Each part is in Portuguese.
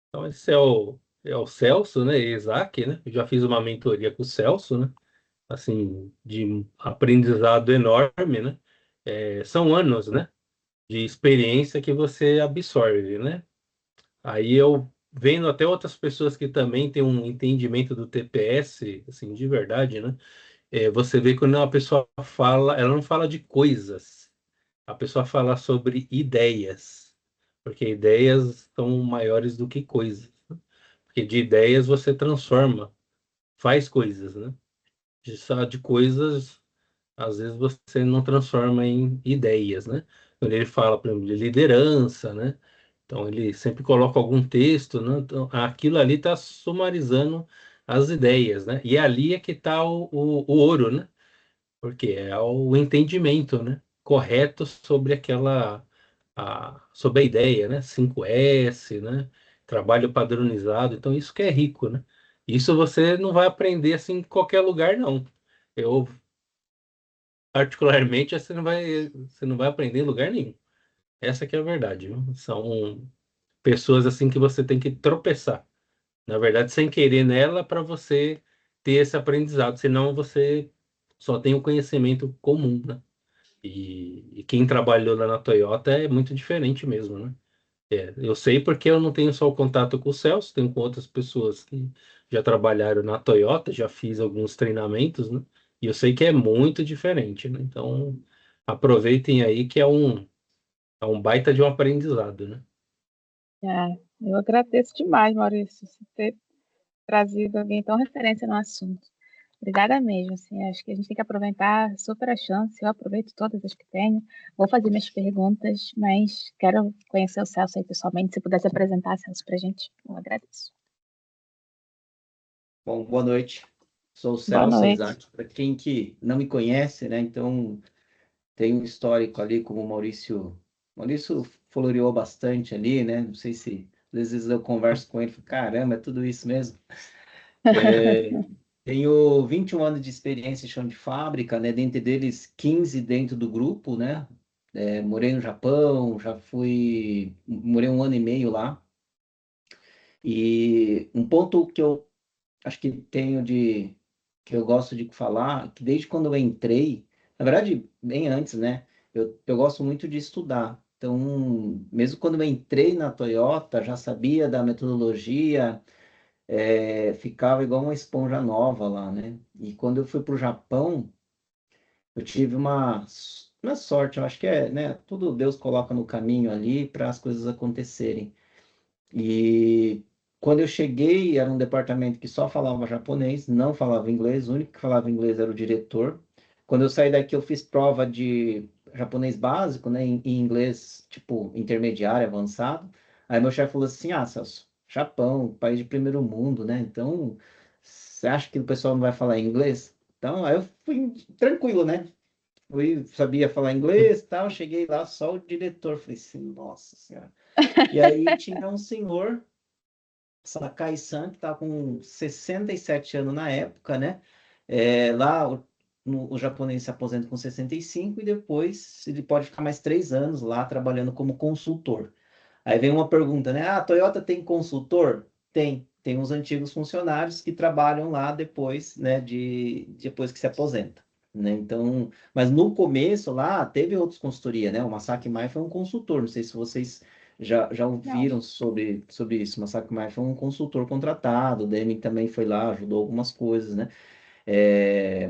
Então, esse é o Celso, né? Isaac, né? Eu já fiz uma mentoria com o Celso, né? Assim, de aprendizado enorme, né? São anos, né? De experiência que você absorve, né? Aí eu vendo até outras pessoas que também têm um entendimento do TPS, assim, de verdade, né? Você vê quando uma pessoa fala, ela não fala de coisas, a pessoa fala sobre ideias, porque ideias são maiores do que coisas. Porque de ideias você transforma, faz coisas, né? Só de coisas, às vezes você não transforma em ideias, né? Quando ele fala, por exemplo, de liderança, né? Então ele sempre coloca algum texto, né? Então, aquilo ali está sumarizando as ideias, né? E ali é que está o ouro, né? Porque é o entendimento, né? Correto sobre sobre a ideia, né? 5S, né? Trabalho padronizado. Então, isso que é rico, né? Isso você não vai aprender assim em qualquer lugar, não. Eu, particularmente, você não vai aprender em lugar nenhum. Essa que é a verdade, viu? São pessoas assim que você tem que tropeçar. Na verdade, sem querer nela para você ter esse aprendizado. Senão você só tem o conhecimento comum, né? E quem trabalhou lá na Toyota é muito diferente mesmo, né? Eu sei porque eu não tenho só o contato com o Celso, tenho com outras pessoas que já trabalharam na Toyota, já fiz alguns treinamentos, né? E eu sei que é muito diferente, né? Então, aproveitem aí que é um baita de um aprendizado, né? Ah, eu agradeço demais, Maurício, por ter trazido alguém tão referência no assunto. Obrigada mesmo, assim, acho que a gente tem que aproveitar super a chance, eu aproveito todas as que tenho, vou fazer minhas perguntas, mas quero conhecer o Celso aí pessoalmente, se pudesse apresentar o Celso pra gente, eu agradeço. Bom, boa noite. Sou o Boa Celso noite. Isaac. Para quem que não me conhece, né? Então, tem um histórico ali como o Maurício floreou bastante ali, né? Não sei se às vezes eu converso com ele, e falo, caramba, é tudo isso mesmo. Tenho 21 anos de experiência em chão de fábrica, né? Dentre deles 15 dentro do grupo, né? Morei no Japão, morei um ano e meio lá. E um ponto que eu acho que que eu gosto de falar, que desde quando eu entrei, na verdade, bem antes, né? Eu gosto muito de estudar. Então, mesmo quando eu entrei na Toyota, já sabia da metodologia, ficava igual uma esponja nova lá, né? E quando eu fui para o Japão, eu tive uma sorte, eu acho que né? Tudo Deus coloca no caminho ali para as coisas acontecerem. E quando eu cheguei, era um departamento que só falava japonês, não falava inglês, o único que falava inglês era o diretor. Quando eu saí daqui, eu fiz prova de japonês básico, né, em inglês, tipo, intermediário, avançado. Aí meu chefe falou assim: Ah, Celso, Japão, país de primeiro mundo, né? Então, você acha que o pessoal não vai falar inglês? Então, aí eu fui tranquilo, né? Sabia falar inglês e tal, cheguei lá, só o diretor. Falei assim: Nossa Senhora. E aí tinha um senhor, Sakai-san, que estava com 67 anos na época, né? Lá o japonês se aposenta com 65 e depois ele pode ficar mais 3 anos lá trabalhando como consultor. Aí vem uma pergunta, né? Ah, a Toyota tem consultor? Tem. Tem uns antigos funcionários que trabalham lá depois, né, depois que se aposenta. Né? Então, mas no começo lá teve outros consultoria, né? O Masaki Mai foi um consultor, não sei se vocês já Não, ouviram sobre isso. O Masaki Mai foi um consultor contratado, o Deming também foi lá, ajudou algumas coisas, né?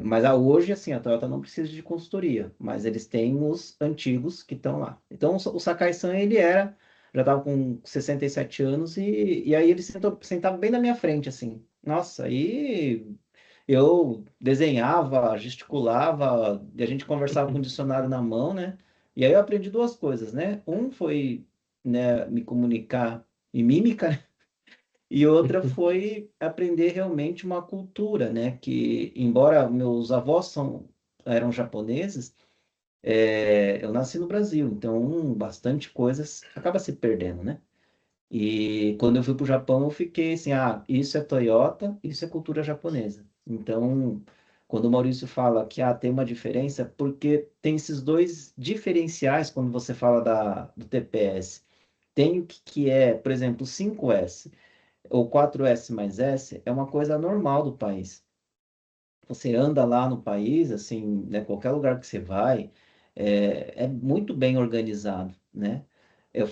Mas hoje, assim, a Toyota não precisa de consultoria, mas eles têm os antigos que estão lá. Então, o Sakai-san, já estava com 67 anos, e aí ele sentava bem na minha frente, assim. Nossa, aí eu desenhava, gesticulava, e a gente conversava com o dicionário na mão, né? E aí eu aprendi duas coisas, né? Um foi, né, me comunicar em mímica, e outra foi aprender realmente uma cultura, né? Que, embora meus avós eram japoneses, eu nasci no Brasil, então bastante coisas acaba se perdendo, né? E quando eu fui para o Japão, eu fiquei assim, isso é Toyota, isso é cultura japonesa. Então, quando o Maurício fala que tem uma diferença, porque tem esses dois diferenciais quando você fala do TPS. Tem o que é, por exemplo, o 5S. o 4S mais S é uma coisa normal do país. Você anda lá no país, assim, né, qualquer lugar que você vai, é muito bem organizado, né?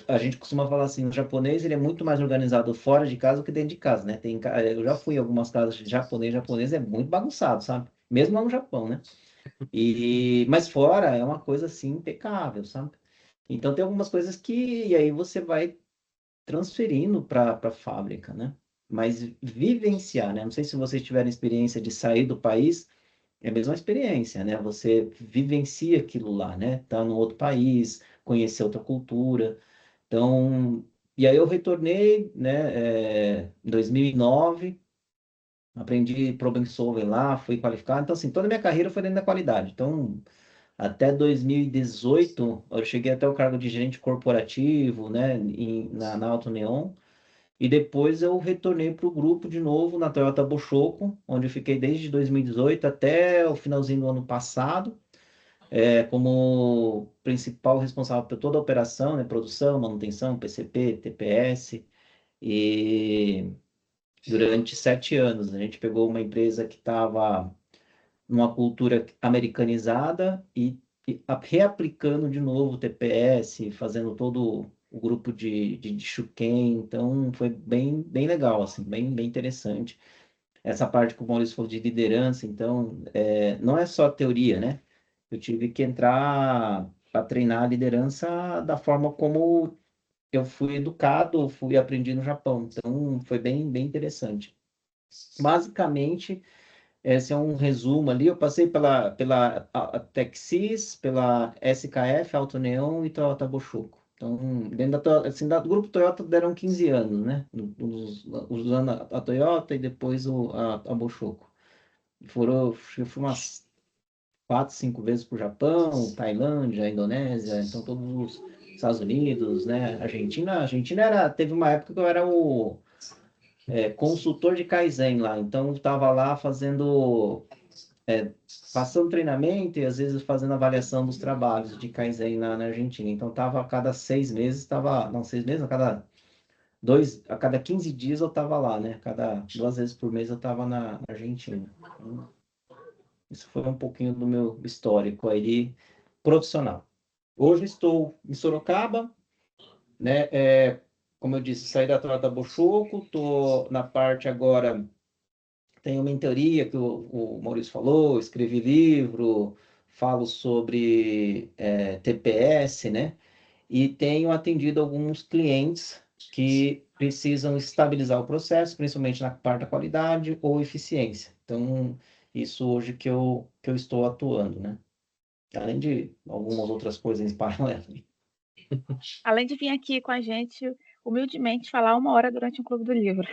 A gente costuma falar assim, o japonês ele é muito mais organizado fora de casa do que dentro de casa, né? Eu já fui em algumas casas de japonês é muito bagunçado, sabe? Mesmo lá no Japão, né? Mas fora é uma coisa assim impecável, sabe? Então tem algumas coisas que e aí você vai transferindo para a fábrica, né? Mas vivenciar, né? Não sei se vocês tiveram experiência de sair do país, é a mesma experiência, né? Você vivencia aquilo lá, né? Tá no outro país, conhecer outra cultura. Então, e aí eu retornei, né, em 2009, aprendi problem solving lá, fui qualificado. Então, assim, toda a minha carreira foi dentro da qualidade. Então, até 2018, eu cheguei até o cargo de gerente corporativo, né, na Auto Neon. E depois eu retornei para o grupo de novo na Toyota Bochoko, onde eu fiquei desde 2018 até o finalzinho do ano passado, como principal responsável por toda a operação, né, produção, manutenção, PCP, TPS. E durante 7 anos a gente pegou uma empresa que estava numa cultura americanizada e reaplicando de novo o TPS, fazendo todo o grupo de Shuken, então foi bem legal, assim, bem interessante. Essa parte que o Maurício falou de liderança, então, não é só teoria, né? Eu tive que entrar para treinar a liderança da forma como eu fui educado, fui aprendi no Japão, então foi bem interessante. Basicamente, esse é um resumo ali. Eu passei pela a Texis, pela SKF, Auto Neon e Toyota Bochoko. Então, dentro assim, do grupo Toyota deram 15 anos, né? Usando a Toyota e depois a Bochoko. Eu fui umas 4, 5 vezes para o Japão, Tailândia, Indonésia, então todos os Estados Unidos, né? Argentina teve uma época que eu era o consultor de Kaizen lá. Então, eu estava lá passando treinamento e às vezes fazendo avaliação dos trabalhos de Kaizen na Argentina. Então, estava a cada 6 meses, não, 6 meses, a cada 15 dias eu estava lá, né? Cada 2 vezes por mês eu estava na Argentina. Então, isso foi um pouquinho do meu histórico aí profissional. Hoje estou em Sorocaba, né? Como eu disse, saí da Toyota Bochoko, estou na parte agora. Tenho mentoria que o Maurício falou, escrevi livro, falo sobre TPS, né? E tenho atendido alguns clientes que precisam estabilizar o processo, principalmente na parte da qualidade ou eficiência. Então, isso hoje que eu estou atuando, né? Além de algumas outras coisas em paralelo. Além de vir aqui com a gente, humildemente, falar 1 hora durante um clube do livro.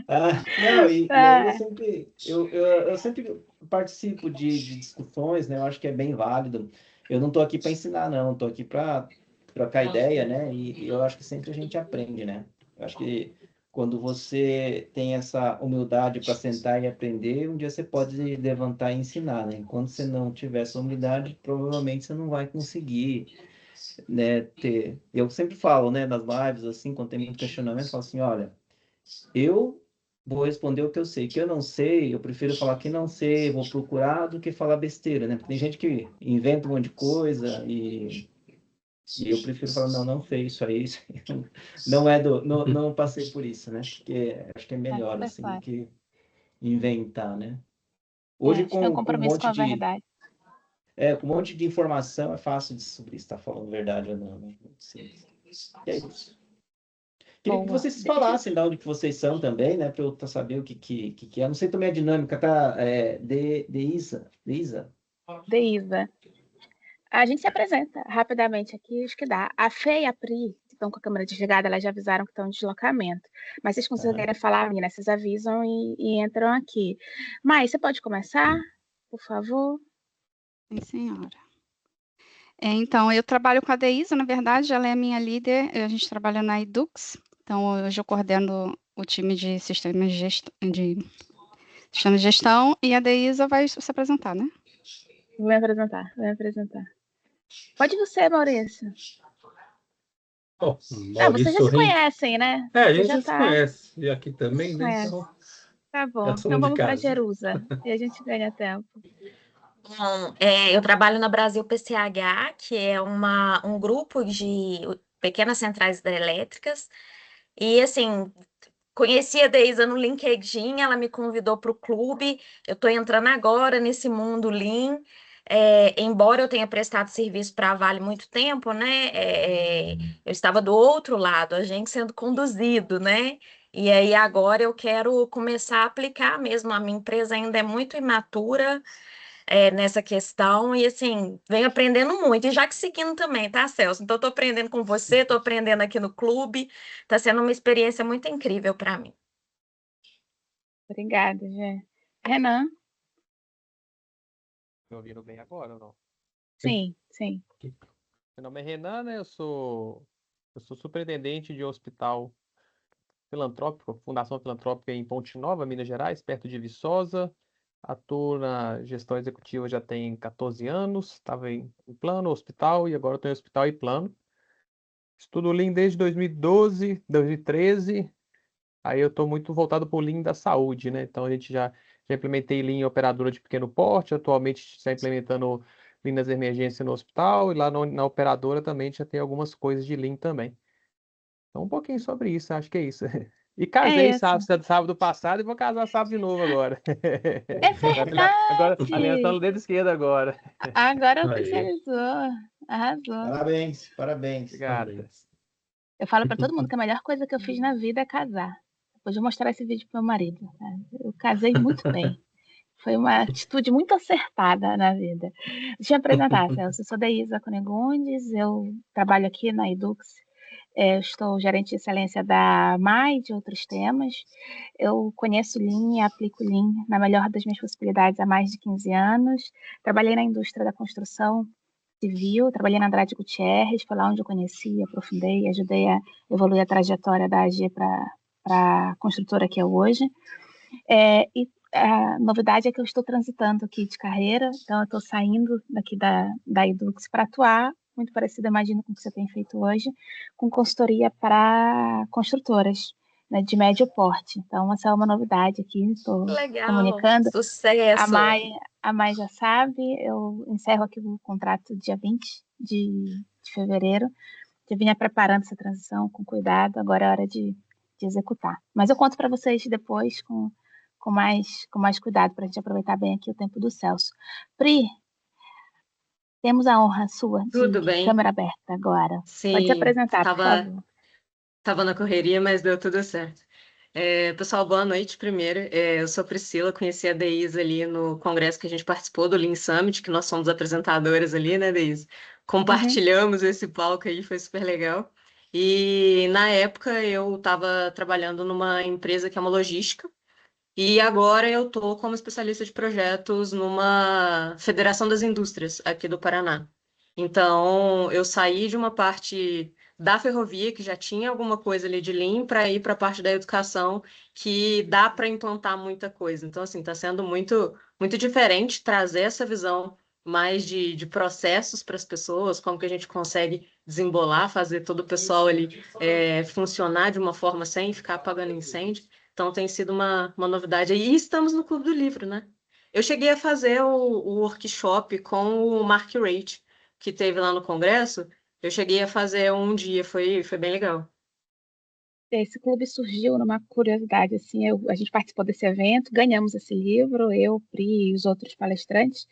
Não, e aí É, eu sempre participo de discussões, né? Eu acho que é bem válido. Eu não estou aqui para ensinar, não. Estou aqui para trocar ideia, né? E eu acho que sempre a gente aprende, né? Eu acho que quando você tem essa humildade para sentar e aprender, um dia você pode levantar e ensinar, né? Enquanto você não tiver essa humildade, provavelmente você não vai conseguir, né? Eu sempre falo, né? Nas lives, assim, quando tem muito questionamento, eu falo assim, olha, eu vou responder o que eu sei. Que eu não sei, eu prefiro falar que não sei, vou procurar do que falar besteira, né? Porque tem gente que inventa um monte de coisa e eu prefiro falar, não sei isso aí, isso aí não não passei por isso, né? Porque acho que é melhor super assim do claro. que inventar, né? Hoje Acho que tem um com um compromisso com monte a verdade. com um monte de informação é fácil de descobrir se está falando verdade ou não, né? Sim. E é isso. Queria que Boa. vocês falassem de onde que vocês são também, né? Para eu saber o que é. Não sei também a dinâmica, tá? De Isa. Deísa. A gente se apresenta rapidamente aqui, acho que dá. A Fê e a Pri, que estão com a câmera desligada, elas já avisaram que estão em deslocamento. Mas vocês Aham. conseguirem falar, meninas, vocês avisam e entram aqui. Mas você pode começar, por favor? Sim, senhora. Então, eu trabalho com a Deísa, na verdade, ela é minha líder, a gente trabalha na Edux, então hoje eu coordeno o time de sistemas de gestão, e a Deísa vai se apresentar, né? Vou me apresentar. Pode você, Maurício. Ó, Vocês já Maurício se Ren. conhecem, né? É, a Você gente já já se conhece. E aqui também, né? conhece. Então, Tá já bom. Então somos de vamos para casa. Jerusa. E a gente ganha tempo. Bom, eu trabalho na Brasil PCH, que é um grupo de pequenas centrais hidrelétricas. E, assim, conheci a Deisa no LinkedIn, ela me convidou para o clube. Eu estou entrando agora nesse mundo Lean. Embora eu tenha prestado serviço para a Vale muito tempo, né? Eu estava do outro lado, a gente sendo conduzido, né? E aí agora eu quero começar a aplicar mesmo. A minha empresa ainda é muito imatura nessa questão e assim, venho aprendendo muito, e já que seguindo também, tá, Celso? Então, estou aprendendo com você, estou aprendendo aqui no clube, está sendo uma experiência muito incrível para mim. Obrigada, Gê. Renan? Me ouvindo bem agora ou não? Sim, sim. Meu nome é Renan, né? Eu sou superintendente de hospital filantrópico, Fundação Filantrópica em Ponte Nova, Minas Gerais, perto de Viçosa. Atuo na gestão executiva já tem 14 anos. Estava em plano, hospital, e agora estou em hospital e plano. Estudo Lean desde 2012, 2013. Aí eu estou muito voltado para o Lean da saúde, né? Então a gente já implementei Lean em operadora de pequeno porte, atualmente está implementando Lean nas emergências no hospital, e lá na operadora também já tem algumas coisas de Lean também. Então um pouquinho sobre isso, acho que é isso. E casei É isso. sábado passado e vou casar sábado de novo agora. É Agora aliança verdade! no dedo esquerdo agora. Agora Aí, oficializou. Arrasou. Parabéns, parabéns. Obrigado. parabéns. Eu falo pra todo mundo que a melhor coisa que eu fiz na vida é casar. Depois de eu mostrar esse vídeo pro meu marido. Tá? Eu casei muito bem. Foi uma atitude muito acertada na vida. Deixa eu me apresentar, Celso. Eu sou Deisa Cunegundes, eu trabalho aqui na Edux. Eu estou gerente de excelência da MAI e de outros temas. Eu conheço Lean e aplico Lean na melhor das minhas possibilidades há mais de 15 anos. Trabalhei na indústria da construção civil, trabalhei na Andrade Gutierrez, foi lá onde eu conheci, aprofundei, ajudei a evoluir a trajetória da AG para a construtora que é hoje. E a novidade é que eu estou transitando aqui de carreira, então eu estou saindo daqui da Edux para atuar, muito parecido, imagino, com o que você tem feito hoje, com consultoria para construtoras, né, de médio porte. Então, essa é uma novidade aqui, estou Legal, comunicando. sucesso! A Mai já sabe, eu encerro aqui o contrato dia 20 de fevereiro. Já vinha preparando essa transição com cuidado, agora é hora de executar. Mas eu conto para vocês depois com mais cuidado, para a gente aproveitar bem aqui o tempo do Celso. Pri, temos a honra sua Tudo de bem? câmera aberta agora. Pode se Sim, apresentar, por favor. tava na correria, mas deu tudo certo. Pessoal, boa noite primeiro. Eu sou Priscila, conheci a Deise ali no congresso que a gente participou do Lean Summit, que nós somos apresentadoras ali, né, Deise? Compartilhamos esse palco aí, foi super legal. E na época eu estava trabalhando numa empresa que é uma logística, e agora eu estou como especialista de projetos numa Federação das Indústrias aqui do Paraná. Então, eu saí de uma parte da ferrovia, que já tinha alguma coisa ali de Lean, para ir para a parte da educação, que dá para implantar muita coisa. Então, assim, está sendo muito, muito diferente trazer essa visão mais de processos para as pessoas, como que a gente consegue desembolar, fazer todo o pessoal ali funcionar de uma forma sem ficar apagando incêndio. Então, tem sido uma novidade. E estamos no Clube do Livro, né? Eu cheguei a fazer o workshop com o Mark Rate, que teve lá no Congresso. Eu cheguei a fazer um dia, foi bem legal. Esse clube surgiu numa curiosidade, assim, a gente participou desse evento, ganhamos esse livro, eu, Pri e os outros palestrantes.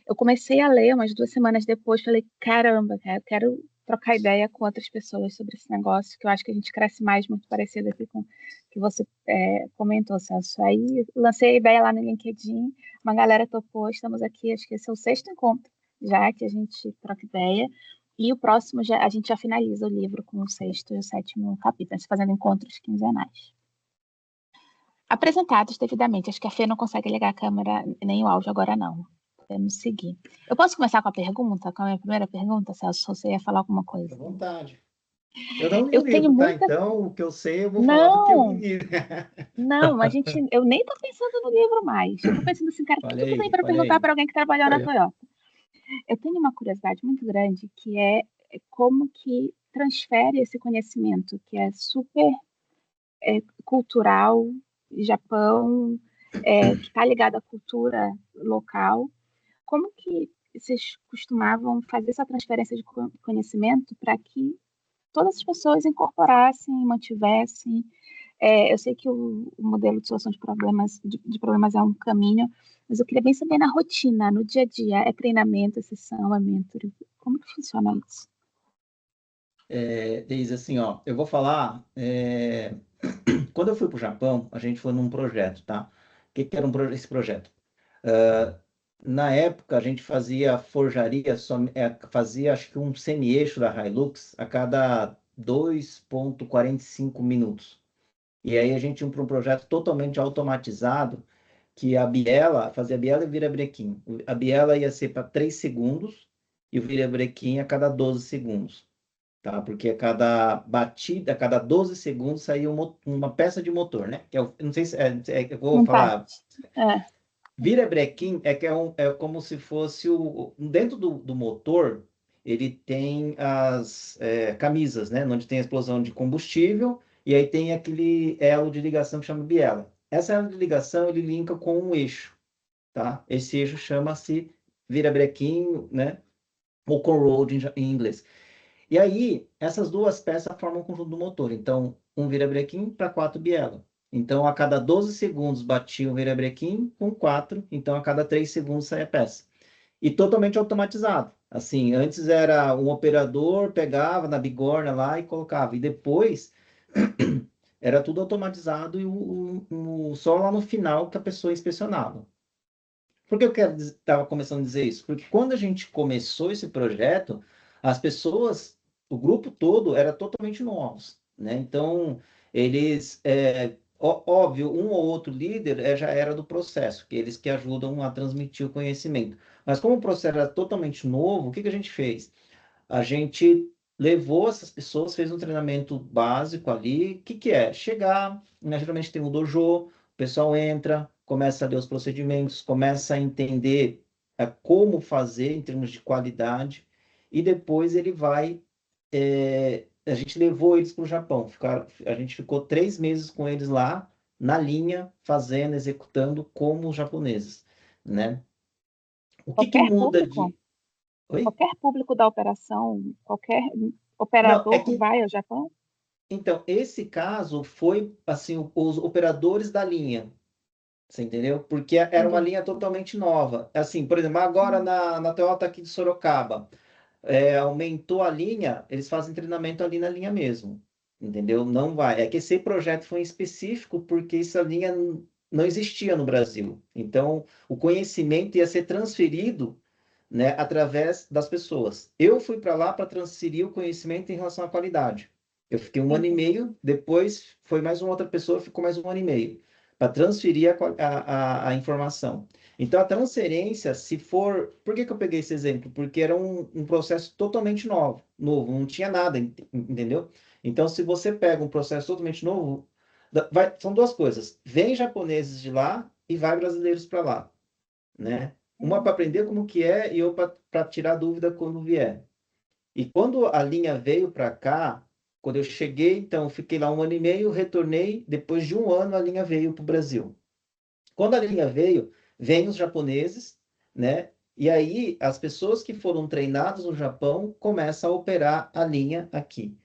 Eu comecei a ler umas 2 semanas depois, falei, caramba, cara, eu quero trocar ideia com outras pessoas sobre esse negócio, que eu acho que a gente cresce mais, muito parecido aqui com o que você comentou, Celso. Aí lancei a ideia lá no LinkedIn, uma galera topou, estamos aqui, acho que esse é o 6º encontro já que a gente troca ideia. E o próximo, a gente já finaliza o livro com o 6º e o 7º capítulo, fazendo encontros quinzenais. Apresentados devidamente. Acho que a Fê não consegue ligar a câmera nem o áudio agora, não. Podemos seguir. Eu posso começar com a pergunta? Com a minha primeira pergunta, Celso? Você ia falar alguma coisa? À vontade. Eu não li Eu o tenho livro, tá? muita... Então, o que eu sei, eu vou falar do que eu li. Não, eu nem tô pensando no livro mais. Eu tô pensando assim, cara, o que eu tenho para perguntar para alguém que trabalhou na Toyota? Eu tenho uma curiosidade muito grande, que é como que transfere esse conhecimento, que é super cultural, Japão, que está ligado à cultura local. Como que vocês costumavam fazer essa transferência de conhecimento para que todas as pessoas incorporassem, mantivessem? Eu sei que o modelo de solução de problemas é um caminho, mas eu queria bem saber na rotina, no dia a dia, é treinamento, é sessão, é mentoring, como que funciona isso? Deise, assim, ó, eu vou falar, quando eu fui para o Japão, a gente foi num projeto, tá? O que era esse projeto? Na época, a gente fazia forjaria, fazia acho que um semi-eixo da Hilux a cada 2,45 minutos. E aí a gente tinha um projeto totalmente automatizado, que fazia biela e virabrequim. A biela ia ser para 3 segundos e o virabrequim a cada 12 segundos. Tá? Porque a cada batida, a cada 12 segundos saía uma peça de motor, né? Eu não sei se eu vou falar. Virabrequim é como se fosse dentro do motor, ele tem as camisas, né? Onde tem a explosão de combustível e aí tem aquele elo de ligação que chama biela. Essa elo de ligação ele linka com um eixo, tá? Esse eixo chama-se virabrequim, né? Ou conrolled em inglês. E aí, essas duas peças formam o conjunto do motor. Então, um virabrequim para 4 biela. Então, a cada 12 segundos batia o virabrequim com 4. Então, a cada 3 segundos saía a peça. E totalmente automatizado. Assim, antes era um operador, pegava na bigorna lá e colocava. E depois, era tudo automatizado e só lá no final que a pessoa inspecionava. Por que eu estava começando a dizer isso? Porque quando a gente começou esse projeto, as pessoas, o grupo todo era totalmente novos, né? Então, eles, óbvio, um ou outro líder já era do processo, que eles que ajudam a transmitir o conhecimento. Mas como o processo era totalmente novo, o que a gente fez? A gente levou essas pessoas, fez um treinamento básico ali. O que é? Chegar, né, geralmente tem um dojo, o pessoal entra, começa a ler os procedimentos, começa a entender como fazer em termos de qualidade, e depois ele vai. A gente levou eles para o Japão. A gente ficou 3 meses com eles lá, na linha, fazendo, executando como os japoneses, né? O que muda de... Oi? Qualquer público da operação, qualquer Não, operador vai ao Japão? Então, esse caso foi, assim, os operadores da linha, você entendeu? Porque era uma linha totalmente nova. Assim, por exemplo, agora na Toyota aqui de Sorocaba, aumentou a linha, eles fazem treinamento ali na linha mesmo, entendeu? Não vai. É que esse projeto foi em específico porque essa linha não existia no Brasil. Então, o conhecimento ia ser transferido, né, através das pessoas. Eu fui para lá para transferir o conhecimento em relação à qualidade. Eu fiquei 1 ano e meio, depois foi mais uma outra pessoa, ficou mais 1 ano e meio, para transferir a informação. Então, a transferência, se for... Por que eu peguei esse exemplo? Porque era um processo totalmente novo, não tinha nada, entendeu? Então, se você pega um processo totalmente novo, são duas coisas. Vem japoneses de lá e vai brasileiros para lá, né? Uma para aprender como que é e outra para tirar dúvida quando vier. E quando a linha veio para cá, quando eu cheguei, então, fiquei lá 1 ano e meio, retornei, depois de 1 ano a linha veio para o Brasil. Quando a linha veio, vem os japoneses, né? E aí as pessoas que foram treinadas no Japão começam a operar a linha aqui.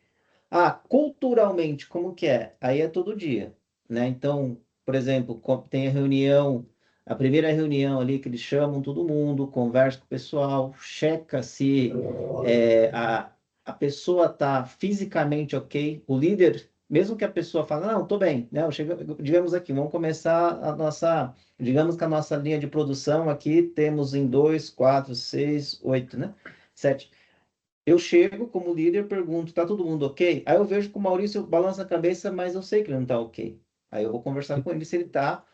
Culturalmente, como que é? Aí é todo dia, né? Então, por exemplo, tem a reunião, a primeira reunião ali que eles chamam todo mundo, conversa com o pessoal, checa se a pessoa está fisicamente ok. O líder, mesmo que a pessoa fale, não, estou bem, né? Digamos aqui, vamos começar digamos que a nossa linha de produção aqui temos em 2, 4, 6, 8, né? 7. Eu chego como líder, pergunto, tá todo mundo ok? Aí eu vejo que o Maurício balança a cabeça, mas eu sei que ele não tá ok. Aí eu vou conversar com ele se ele tá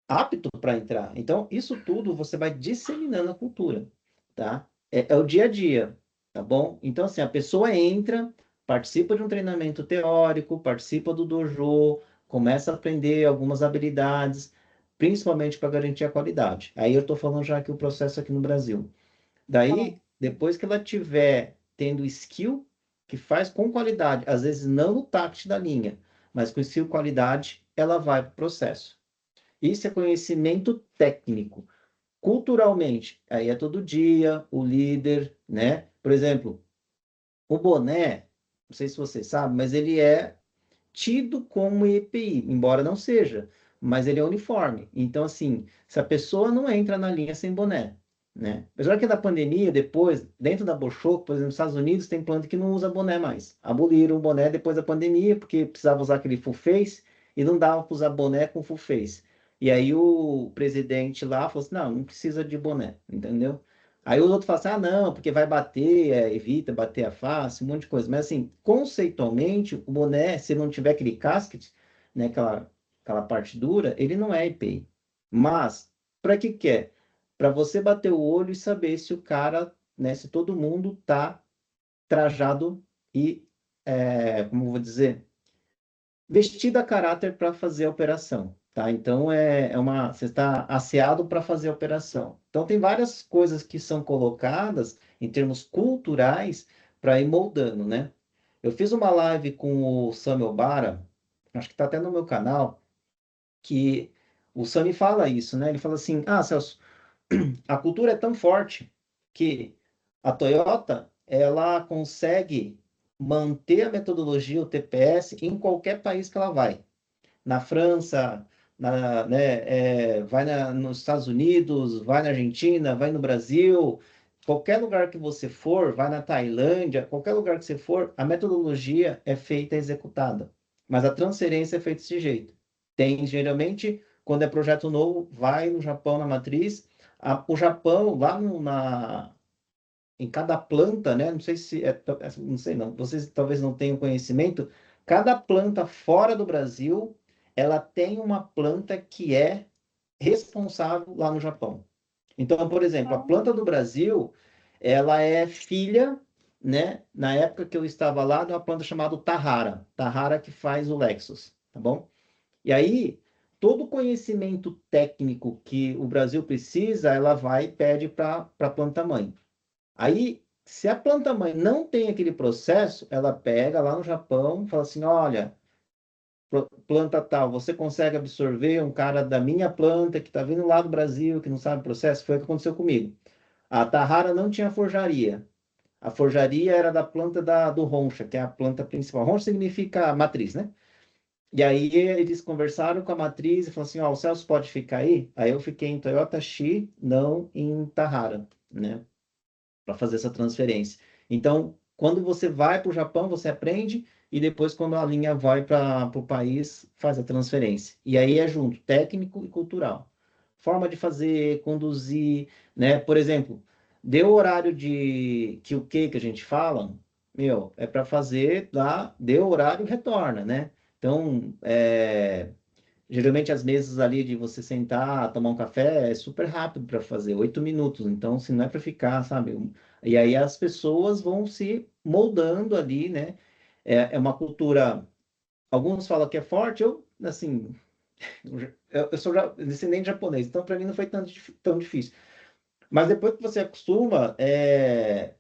apto para entrar. Então, isso tudo você vai disseminando a cultura, tá? É o dia a dia, tá bom? Então, assim, a pessoa entra, participa de um treinamento teórico, participa do dojo, começa a aprender algumas habilidades, principalmente para garantir a qualidade. Aí eu estou falando já que o processo aqui no Brasil. Daí, depois que ela tiver tendo skill, que faz com qualidade, às vezes não no tact da linha, mas com estilo qualidade, ela vai para o processo. Isso é conhecimento técnico. Culturalmente, aí é todo dia, o líder, né? Por exemplo, o boné, não sei se você sabe, mas ele é tido como EPI, embora não seja, mas ele é uniforme. Então, assim, se a pessoa não entra na linha sem boné, né? Apesar que da pandemia, depois, dentro da Bolshoi, por exemplo, nos Estados Unidos, tem planta que não usa boné mais. Aboliram o boné depois da pandemia, porque precisava usar aquele full face e não dava para usar boné com full face. E aí o presidente lá falou assim, não, não precisa de boné, entendeu? Aí os outros falam assim, ah, não, porque vai bater, evita bater a face, um monte de coisa. Mas, assim, conceitualmente, o boné, se não tiver aquele casket, né, aquela parte dura, ele não é EPI. Mas, para que que é? Para você bater o olho e saber se o cara, né, se todo mundo tá trajado e, como eu vou dizer, vestido a caráter para fazer a operação, tá? Então você está asseado para fazer a operação. Então tem várias coisas que são colocadas em termos culturais para ir moldando, né? Eu fiz uma live com o Samuel Bara, acho que está até no meu canal, que o Sami fala isso, né? Ele fala assim: ah, Celso, a cultura é tão forte que a Toyota ela consegue manter a metodologia, o TPS, em qualquer país que ela vai. Na França, nos Estados Unidos, vai na Argentina, vai no Brasil, qualquer lugar que você for, vai na Tailândia, qualquer lugar que você for, a metodologia é feita e executada. Mas a transferência é feita desse jeito. Tem, geralmente, quando é projeto novo, vai no Japão, na matriz. O Japão, lá em cada planta, né? Não sei se não sei não. Vocês talvez não tenham conhecimento. Cada planta fora do Brasil, ela tem uma planta que é responsável lá no Japão. Então, por exemplo, a planta do Brasil, ela é filha, né? Na época que eu estava lá, de uma planta chamada Tahara. Tahara que faz o Lexus, tá bom? E aí, todo o conhecimento técnico que o Brasil precisa, ela vai e pede para a planta mãe. Aí, se a planta mãe não tem aquele processo, ela pega lá no Japão e fala assim: olha, planta tal, você consegue absorver um cara da minha planta que está vindo lá do Brasil, que não sabe o processo? Foi o que aconteceu comigo. A Tahara não tinha forjaria. A forjaria era da planta do Honcha, que é a planta principal. Honcha significa matriz, né? E aí eles conversaram com a matriz e falaram assim: ó, o Celso pode ficar aí? Aí eu fiquei em Toyota Shi, não em Tahara, né? Para fazer essa transferência. Então, quando você vai para o Japão, você aprende, e depois, quando a linha vai para o país, faz a transferência. E aí é junto, técnico e cultural. Forma de fazer, conduzir, né? Por exemplo, deu o horário de que a gente fala, meu, é para fazer lá, deu o horário, retorna, né? Então, geralmente as mesas ali de você sentar, tomar um café, é super rápido para fazer, 8 minutos. Então, se não é para ficar, sabe? E aí as pessoas vão se moldando ali, né? É uma cultura. Alguns falam que é forte, eu, assim, eu sou descendente japonês, então para mim não foi tão difícil. Mas depois que você acostuma, é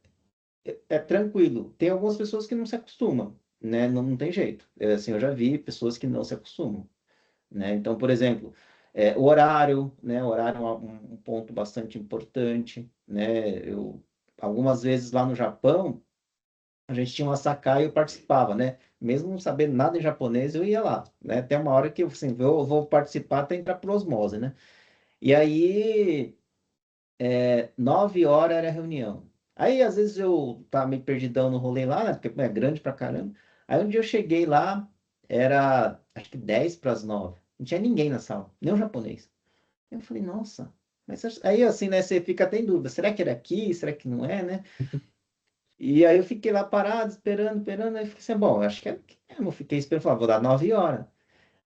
tranquilo. Tem algumas pessoas que não se acostumam, né? Não tem jeito. Assim, eu já vi pessoas que não se acostumam, né? Então, por exemplo, o horário, né? O horário é um ponto bastante importante, né? Algumas vezes lá no Japão, a gente tinha uma Sakai e eu participava, né? Mesmo não sabendo nada em japonês, eu ia lá, né? Até uma hora que eu, assim, eu vou participar até entrar por osmose, né? E aí, 9 horas era a reunião. Aí, às vezes, eu tava meio perdidão no rolê lá, né? Porque é grande pra caramba. Aí, um dia eu cheguei lá, era, acho que 10 para as 9. Não tinha ninguém na sala, nem um japonês. Eu falei, nossa. Mas aí, assim, né? Você fica até em dúvida. Será que era aqui? Será que não é, né? E aí eu fiquei lá parado, esperando. Aí eu fiquei assim, bom, acho que é aqui mesmo. Eu fiquei esperando, falei, vou dar 9 horas.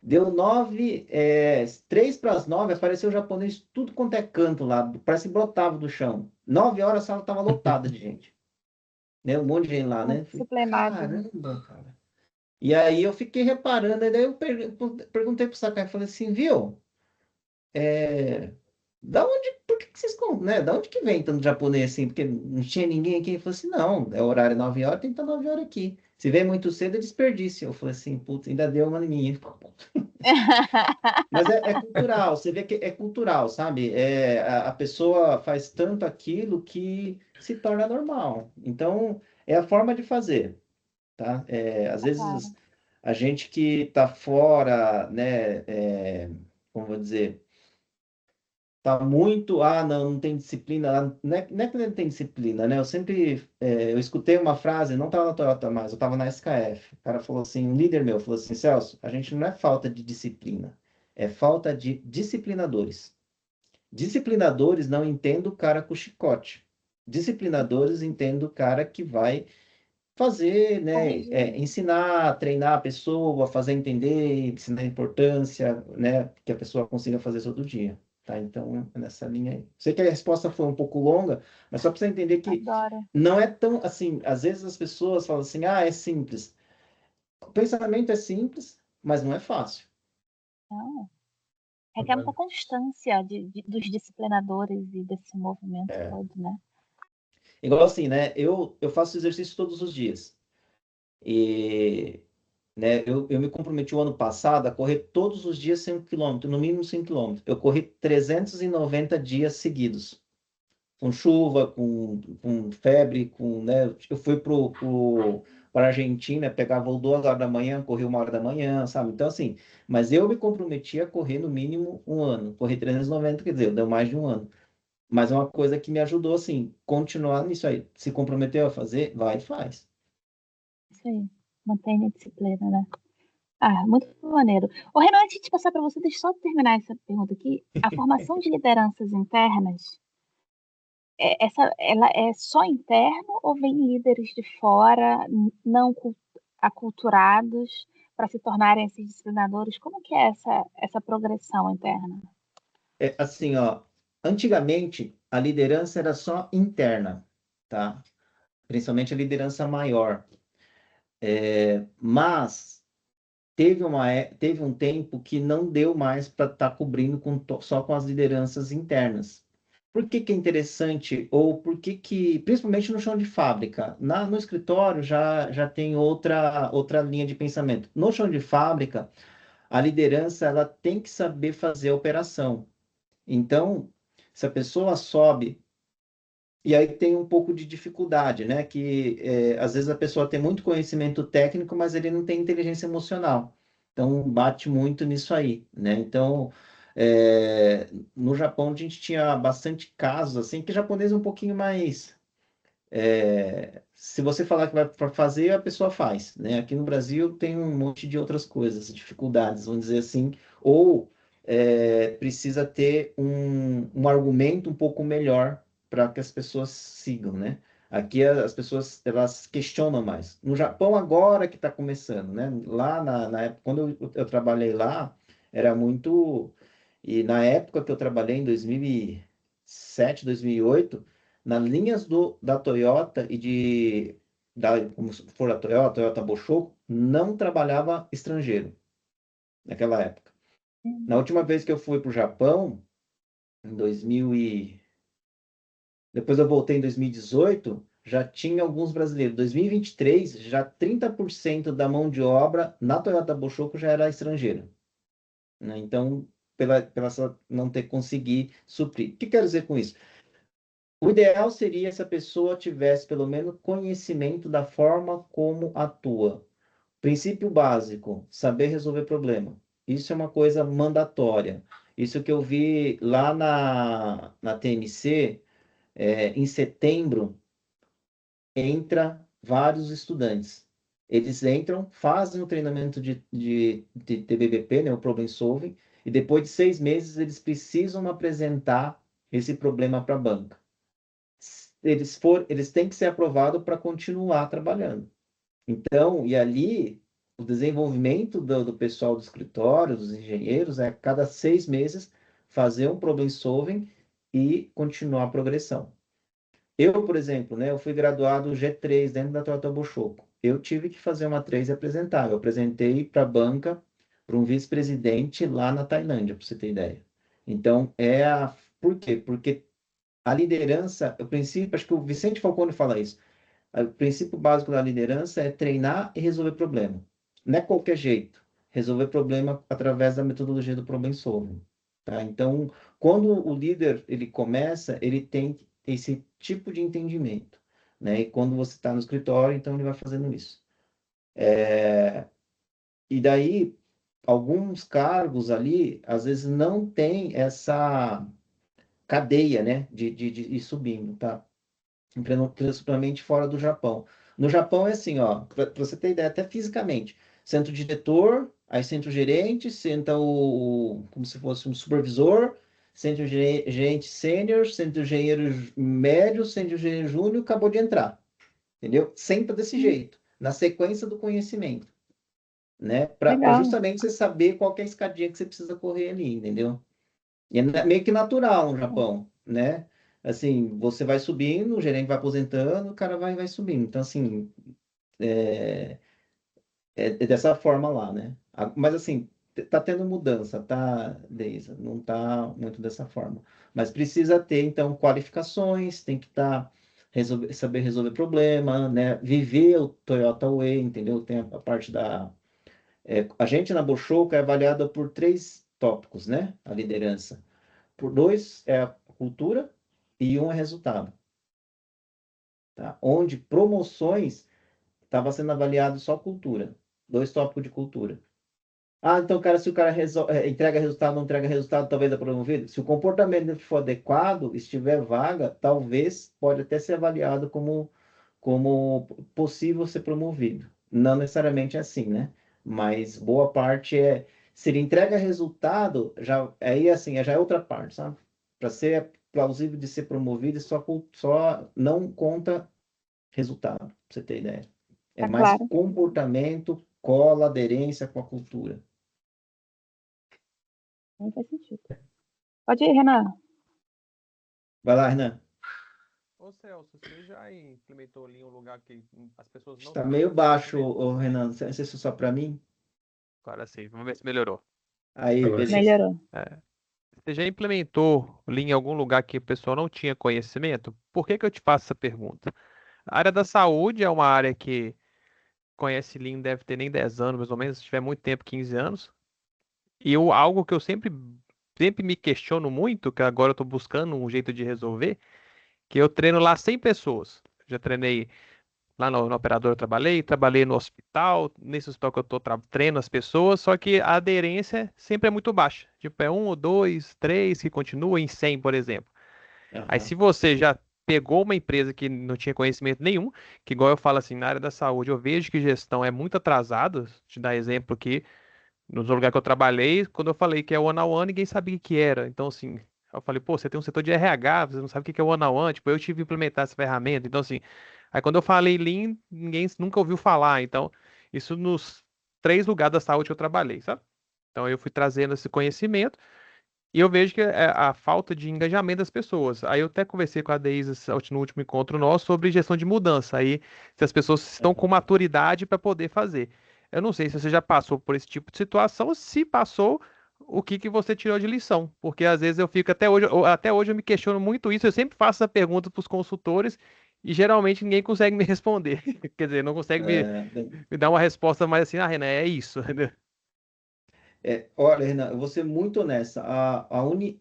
Deu 3 para as 9, apareceu o japonês, tudo quanto é canto lá, parece que brotava do chão. 9 horas a sala estava lotada de gente. Né? Um monte de gente lá, né? Falei, Disciplinado, né? caramba, cara. E aí eu fiquei reparando, e daí eu perguntei pro Sakai, falei assim, viu? Por que vocês compram, né? Da onde que vem tanto japonês assim? Porque não tinha ninguém aqui. Ele falou assim, não, é horário 9 horas, tem que estar 9 horas aqui. Se vem muito cedo, é desperdício. Eu falei assim, putz, ainda deu uma em mim. Mas é cultural, você vê que é cultural, sabe? A pessoa faz tanto aquilo que se torna normal. Então, é a forma de fazer, tá? Às Claro. vezes, a gente que está fora, né? Como vou dizer? Tá muito, não tem disciplina, não é que não tem disciplina, né? Eu escutei uma frase, não estava na Toyota mais, eu estava na SKF. O cara falou assim, um líder meu falou assim, Celso, a gente não é falta de disciplina, é falta de disciplinadores. Disciplinadores não entendem o cara com chicote. Disciplinadores entendem o cara que vai fazer, né? Corrigir. Ensinar, treinar a pessoa, fazer entender, ensinar a importância, né? Que a pessoa consiga fazer todo dia. Tá? Então, é nessa linha aí. Sei que a resposta foi um pouco longa, mas só para você entender que Adoro. não é tão assim. Às vezes as pessoas falam assim, é simples. O pensamento é simples, mas não é fácil. Não. Requer muita constância dos disciplinadores e desse movimento todo, né? Igual assim, né? Eu faço exercício todos os dias. E, né, eu me comprometi o ano passado a correr todos os dias 5 km, no mínimo 5 km. Eu corri 390 dias seguidos. Com chuva, com febre, né? Eu fui para a Argentina, pegava voo 2 horas da manhã, corri 1 hora da manhã, sabe? Então, assim, mas eu me comprometi a correr no mínimo um ano. Corri 390, quer dizer, deu mais de um ano. Mas é uma coisa que me ajudou, assim, continuar nisso aí. Se comprometeu a fazer, vai e faz. Isso aí. Mantém a disciplina, né? Muito maneiro. Ô, Renan, antes de passar para você, deixa eu só terminar essa pergunta aqui. A formação de lideranças internas, ela é só interna ou vem líderes de fora, não aculturados, para se tornarem esses disciplinadores? Como que é essa progressão interna? Assim, ó, antigamente a liderança era só interna, tá? Principalmente a liderança maior. Mas teve um tempo que não deu mais para estar cobrindo só com as lideranças internas. Por que que é interessante? Ou por que, principalmente no chão de fábrica, no escritório já tem outra linha de pensamento. No chão de fábrica, a liderança ela tem que saber fazer a operação. Então, se a pessoa sobe, e aí tem um pouco de dificuldade, né? Que às vezes a pessoa tem muito conhecimento técnico, mas ele não tem inteligência emocional. Então, bate muito nisso aí, né? Então, no Japão a gente tinha bastante casos, assim, que japonês é um pouquinho mais se você falar que vai para fazer, a pessoa faz, né? Aqui no Brasil tem um monte de outras coisas, dificuldades, vamos dizer assim, ou precisa ter um argumento um pouco melhor para que as pessoas sigam, né? Aqui as pessoas elas questionam mais. No Japão agora que está começando, né? Lá na época, quando eu trabalhei lá, era muito e na época que eu trabalhei em 2007, 2008 nas linhas da Toyota como se for a Toyota Boshoku, não trabalhava estrangeiro naquela época. Na última vez que eu fui para o Japão, em 2000 depois eu voltei em 2018, já tinha alguns brasileiros. Em 2023, já 30% da mão de obra na Toyota Boshoku já era estrangeira, né? Então, pela essa não ter conseguido suprir. O que quero dizer com isso? O ideal seria se a pessoa tivesse pelo menos conhecimento da forma como atua. Princípio básico, saber resolver problema. Isso é uma coisa mandatória. Isso que eu vi lá na TNC, em setembro, entra vários estudantes. Eles entram, fazem o treinamento de TBBP, né, o Problem Solving, e depois de 6 meses eles precisam apresentar esse problema para a banca. Eles têm que ser aprovados para continuar trabalhando. Então, e ali, o desenvolvimento do pessoal do escritório, dos engenheiros, é a cada 6 meses fazer um problem solving e continuar a progressão. Eu, por exemplo, né, eu fui graduado G3 dentro da Toyota Boshoku. Eu tive que fazer uma 3 e apresentar. Eu apresentei para a banca, para um vice-presidente lá na Tailândia, para você ter ideia. Então, por quê? Porque a liderança, o princípio, acho que o Vicente Falcone fala isso, o princípio básico da liderança é treinar e resolver problema. Não é qualquer jeito. Resolver problema através da metodologia do problem solving. Tá? Então, quando o líder ele começa, ele tem esse tipo de entendimento. Né? E quando você está no escritório, então ele vai fazendo isso. E daí, alguns cargos ali, às vezes não tem essa cadeia, né, de ir subindo, tá? Principalmente fora do Japão. No Japão é assim, ó, para você ter ideia, até fisicamente, senta o diretor, aí senta o gerente, senta como se fosse um supervisor, senta o gerente sênior, senta o engenheiro médio, senta o engenheiro júnior, acabou de entrar, entendeu? Senta desse jeito, na sequência do conhecimento, né? Para Legal. justamente você saber qual que é a escadinha que você precisa correr ali, entendeu? E é meio que natural no Japão, né? Assim, você vai subindo, o gerente vai aposentando, o cara vai subindo. Então, assim, é dessa forma lá, né? Mas, assim, tá tendo mudança, tá, Deisa? Não tá muito dessa forma. Mas precisa ter, então, qualificações, tem que saber resolver problema, né? Viver o Toyota Way, entendeu? Tem a parte da... a gente na Bolshoi é avaliada por 3 tópicos, né? A liderança. Por 2 é a cultura e 1 é resultado. Tá? Onde promoções estava sendo avaliado só cultura. 2 tópicos de cultura. Ah, então, cara, se o cara entrega resultado, não entrega resultado, talvez é promovido. Se o comportamento dele for adequado, estiver vaga, talvez pode até ser avaliado como possível ser promovido. Não necessariamente é assim, né? Mas boa parte é. Se ele entrega resultado, já aí assim, já é outra parte, sabe? Para ser plausível de ser promovido, só não conta resultado, pra você ter ideia. É Tá mais claro. comportamento, cola, aderência com a cultura. Não faz sentido. Pode ir, Renan. Vai lá, Renan. Ô Celso, você já implementou ali um lugar que as pessoas não Está têm meio baixo, conhecimento? Renan. Não sei se é só para mim. Agora sim, vamos ver se melhorou. Aí, Agora sim. beleza. Melhorou. Você já implementou ali em algum lugar que o pessoal não tinha conhecimento? Por que que eu te faço essa pergunta? A área da saúde é uma área que conhece Lean deve ter nem 10 anos, mais ou menos, se tiver muito tempo, 15 anos. E algo que eu sempre me questiono muito, que agora eu estou buscando um jeito de resolver, que eu treino lá 100 pessoas. Já treinei lá no operador, eu trabalhei no hospital, nesse hospital que eu estou treino as pessoas, só que a aderência sempre é muito baixa. Tipo, é 1 ou 2, 3 que continua em 100, por exemplo. Aí Aham. se você já pegou uma empresa que não tinha conhecimento nenhum, que igual eu falo assim, na área da saúde, eu vejo que gestão é muito atrasada. Te dar exemplo aqui, nos lugares que eu trabalhei, quando eu falei que é one-on-one, ninguém sabia o que era. Então, assim, eu falei, pô, você tem um setor de RH, você não sabe o que é one-on-one, tipo, eu tive que implementar essa ferramenta. Então, assim, aí quando eu falei Lean, ninguém nunca ouviu falar. Então, isso nos 3 lugares da saúde que eu trabalhei, sabe? Então, eu fui trazendo esse conhecimento. E eu vejo que é a falta de engajamento das pessoas. Aí eu até conversei com a Deise no último encontro nosso sobre gestão de mudança. Aí, se as pessoas estão com maturidade para poder fazer. Eu não sei se você já passou por esse tipo de situação, se passou, o que que você tirou de lição? Porque às vezes eu fico até hoje eu me questiono muito isso. Eu sempre faço essa pergunta para os consultores e geralmente ninguém consegue me responder. Quer dizer, não consegue É, me dar uma resposta mais assim, ah, Renan, é isso. olha, Renan, eu vou ser muito honesta.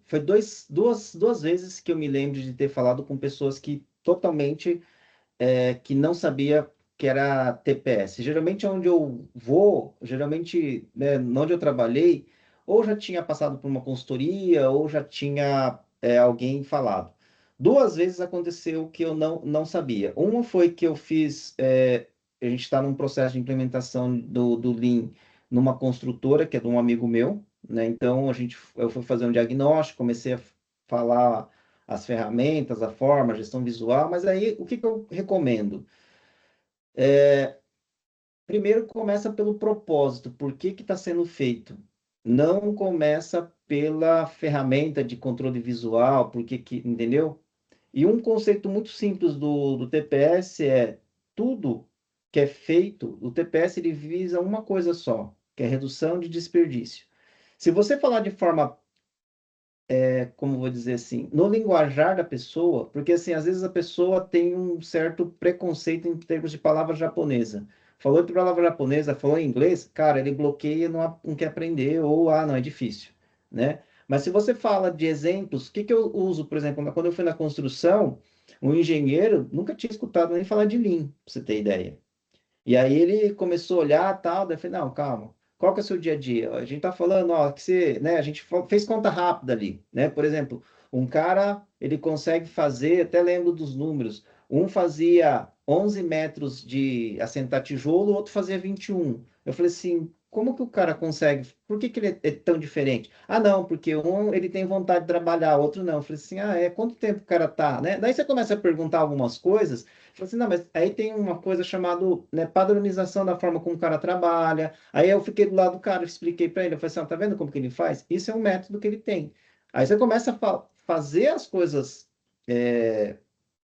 Foi duas vezes que eu me lembro de ter falado com pessoas que totalmente que não sabia que era TPS. Geralmente, onde eu vou, geralmente, né, onde eu trabalhei, ou já tinha passado por uma consultoria, ou já tinha alguém falado. 2 vezes aconteceu que eu não sabia. Uma foi que eu fiz, a gente está num processo de implementação do Lean numa construtora, que é de um amigo meu, né? Então, eu fui fazer um diagnóstico, comecei a falar as ferramentas, a forma, a gestão visual, mas aí o que eu recomendo? Primeiro começa pelo propósito, por que está sendo feito? Não começa pela ferramenta de controle visual, entendeu? E um conceito muito simples do TPS é tudo que é feito, o TPS ele visa uma coisa só, que é redução de desperdício. Se você falar de forma como vou dizer assim, no linguajar da pessoa, porque assim, às vezes a pessoa tem um certo preconceito em termos de palavra japonesa. Falou de palavra japonesa, falou em inglês, cara, ele bloqueia, não quer aprender, ou, não, é difícil, né? Mas se você fala de exemplos, o que que eu uso, por exemplo, quando eu fui na construção, um engenheiro nunca tinha escutado nem falar de Lean, pra você ter ideia. E aí ele começou a olhar tal, daí eu falei, não, calma, qual que é o seu dia a dia? A gente tá falando, ó, que você, né, a gente fez conta rápida ali, né? Por exemplo, um cara, ele consegue fazer, até lembro dos números, um fazia 11 metros de assentar tijolo, o outro fazia 21. Eu falei assim, como que o cara consegue? Por que que ele é tão diferente? Ah, não, porque um ele tem vontade de trabalhar, outro não. Eu falei assim, quanto tempo o cara tá, né? Daí você começa a perguntar algumas coisas. Falei assim, não, mas aí tem uma coisa chamada, né, padronização da forma como o cara trabalha. Aí eu fiquei do lado do cara, expliquei para ele, eu falei assim, tá vendo como que ele faz? Isso é um método que ele tem. Aí você começa a fazer as coisas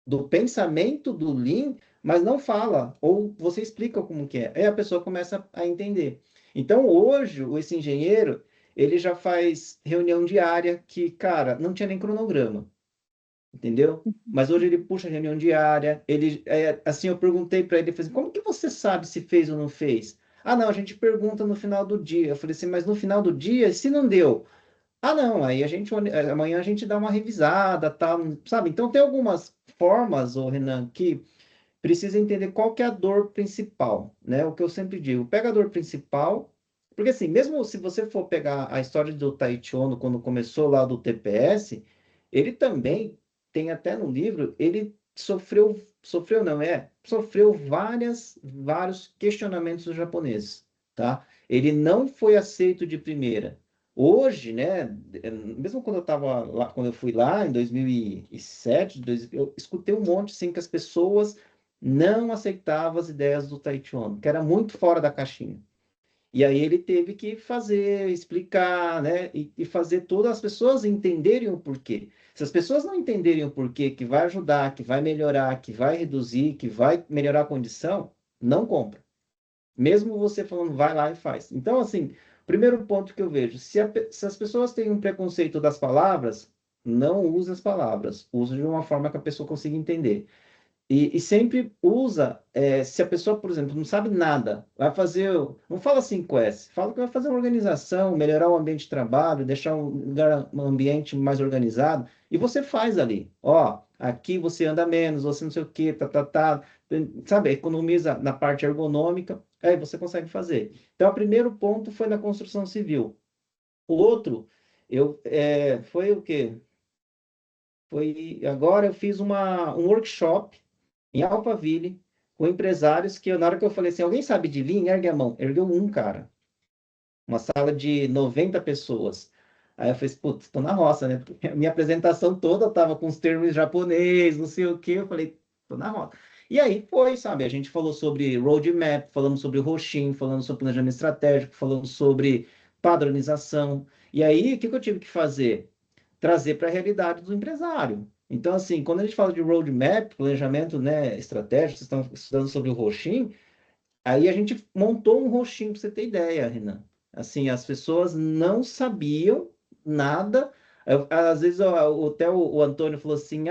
do pensamento do Lean, mas não fala, ou você explica como que é. Aí a pessoa começa a entender. Então, hoje, esse engenheiro, ele já faz reunião diária que, cara, não tinha nem cronograma, entendeu? Mas hoje ele puxa reunião diária, assim, eu perguntei para ele, falei assim, como que você sabe se fez ou não fez? Ah, não, a gente pergunta no final do dia. Eu falei assim, mas no final do dia, se não deu? Ah, não, aí amanhã a gente dá uma revisada, tal, sabe? Então tem algumas formas, ô Renan, que precisa entender qual que é a dor principal, né? O que eu sempre digo, pega a dor principal, porque assim, mesmo se você for pegar a história do Taiichi Ohno, quando começou lá do TPS, ele também tem até no livro, ele sofreu vários questionamentos dos japoneses, tá? Ele não foi aceito de primeira. Hoje, né, mesmo quando eu estava lá, quando eu fui lá em 2007, eu escutei um monte assim que as pessoas não aceitava as ideias do Taiichi Ohno, que era muito fora da caixinha. E aí ele teve que fazer, explicar, né? E fazer todas as pessoas entenderem o porquê. Se as pessoas não entenderem o porquê, que vai ajudar, que vai melhorar, que vai reduzir, que vai melhorar a condição, não compra. Mesmo você falando, vai lá e faz. Então, assim, primeiro ponto que eu vejo, se as pessoas têm um preconceito das palavras, não use as palavras. Use de uma forma que a pessoa consiga entender. E sempre usa, se a pessoa, por exemplo, não sabe nada, vai fazer, não fala 5S, fala que vai fazer uma organização, melhorar o ambiente de trabalho, deixar um ambiente mais organizado, e você faz ali, ó, aqui você anda menos, você não sei o quê, sabe, economiza na parte ergonômica, aí você consegue fazer. Então, o primeiro ponto foi na construção civil. O outro, foi o quê? Agora eu fiz um workshop em Alphaville, com empresários que, na hora que eu falei assim, alguém sabe de Lean? Ergue a mão. Ergueu um cara. Uma sala de 90 pessoas. Aí eu falei, putz, tô na roça, né? Porque a minha apresentação toda tava com os termos japonês, não sei o quê. Eu falei, tô na roça. E aí foi, sabe? A gente falou sobre roadmap, falamos sobre Roshin, falamos sobre planejamento estratégico, falamos sobre padronização. E aí, o que eu tive que fazer? Trazer para a realidade do empresário. Então, assim, quando a gente fala de roadmap, planejamento, né, estratégico, vocês estão estudando sobre o Roshin, aí a gente montou um Roshin, para você ter ideia, Renan. Assim, as pessoas não sabiam nada. Às vezes, até o Antônio falou assim,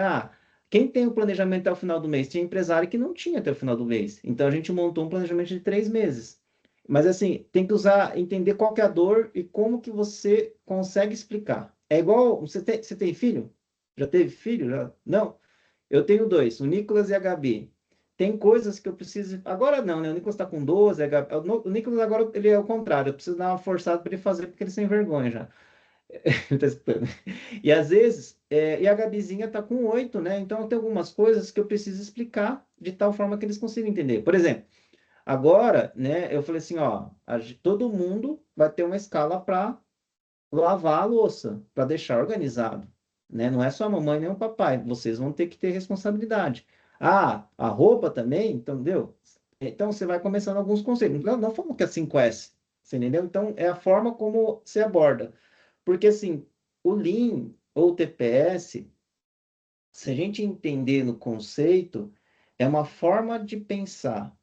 quem tem o planejamento até o final do mês? Tinha empresário que não tinha até o final do mês. Então, a gente montou um planejamento de 3 meses. Mas, assim, tem que entender qual que é a dor e como que você consegue explicar. É igual, você tem filho? Já teve filho? Já? Não. Eu tenho dois, o Nicolas e a Gabi. Tem coisas que eu preciso. Agora não, né? O Nicolas está com 12, a Gabi... o Nicolas agora ele é o contrário. Eu preciso dar uma forçada para ele fazer, porque ele é sem vergonha já. Ele tá escutando. E às vezes, e a Gabizinha está com 8, né? Então tem algumas coisas que eu preciso explicar de tal forma que eles consigam entender. Por exemplo, agora, né? Eu falei assim: ó, todo mundo vai ter uma escala para lavar a louça, para deixar organizado, né? Não é só a mamãe nem o papai, vocês vão ter que ter responsabilidade. A roupa também, entendeu? Então você vai começando alguns conceitos. Não falando que é 5S, você entendeu? Então é a forma como você aborda. Porque assim, o Lean ou o TPS, se a gente entender no conceito, é uma forma de pensar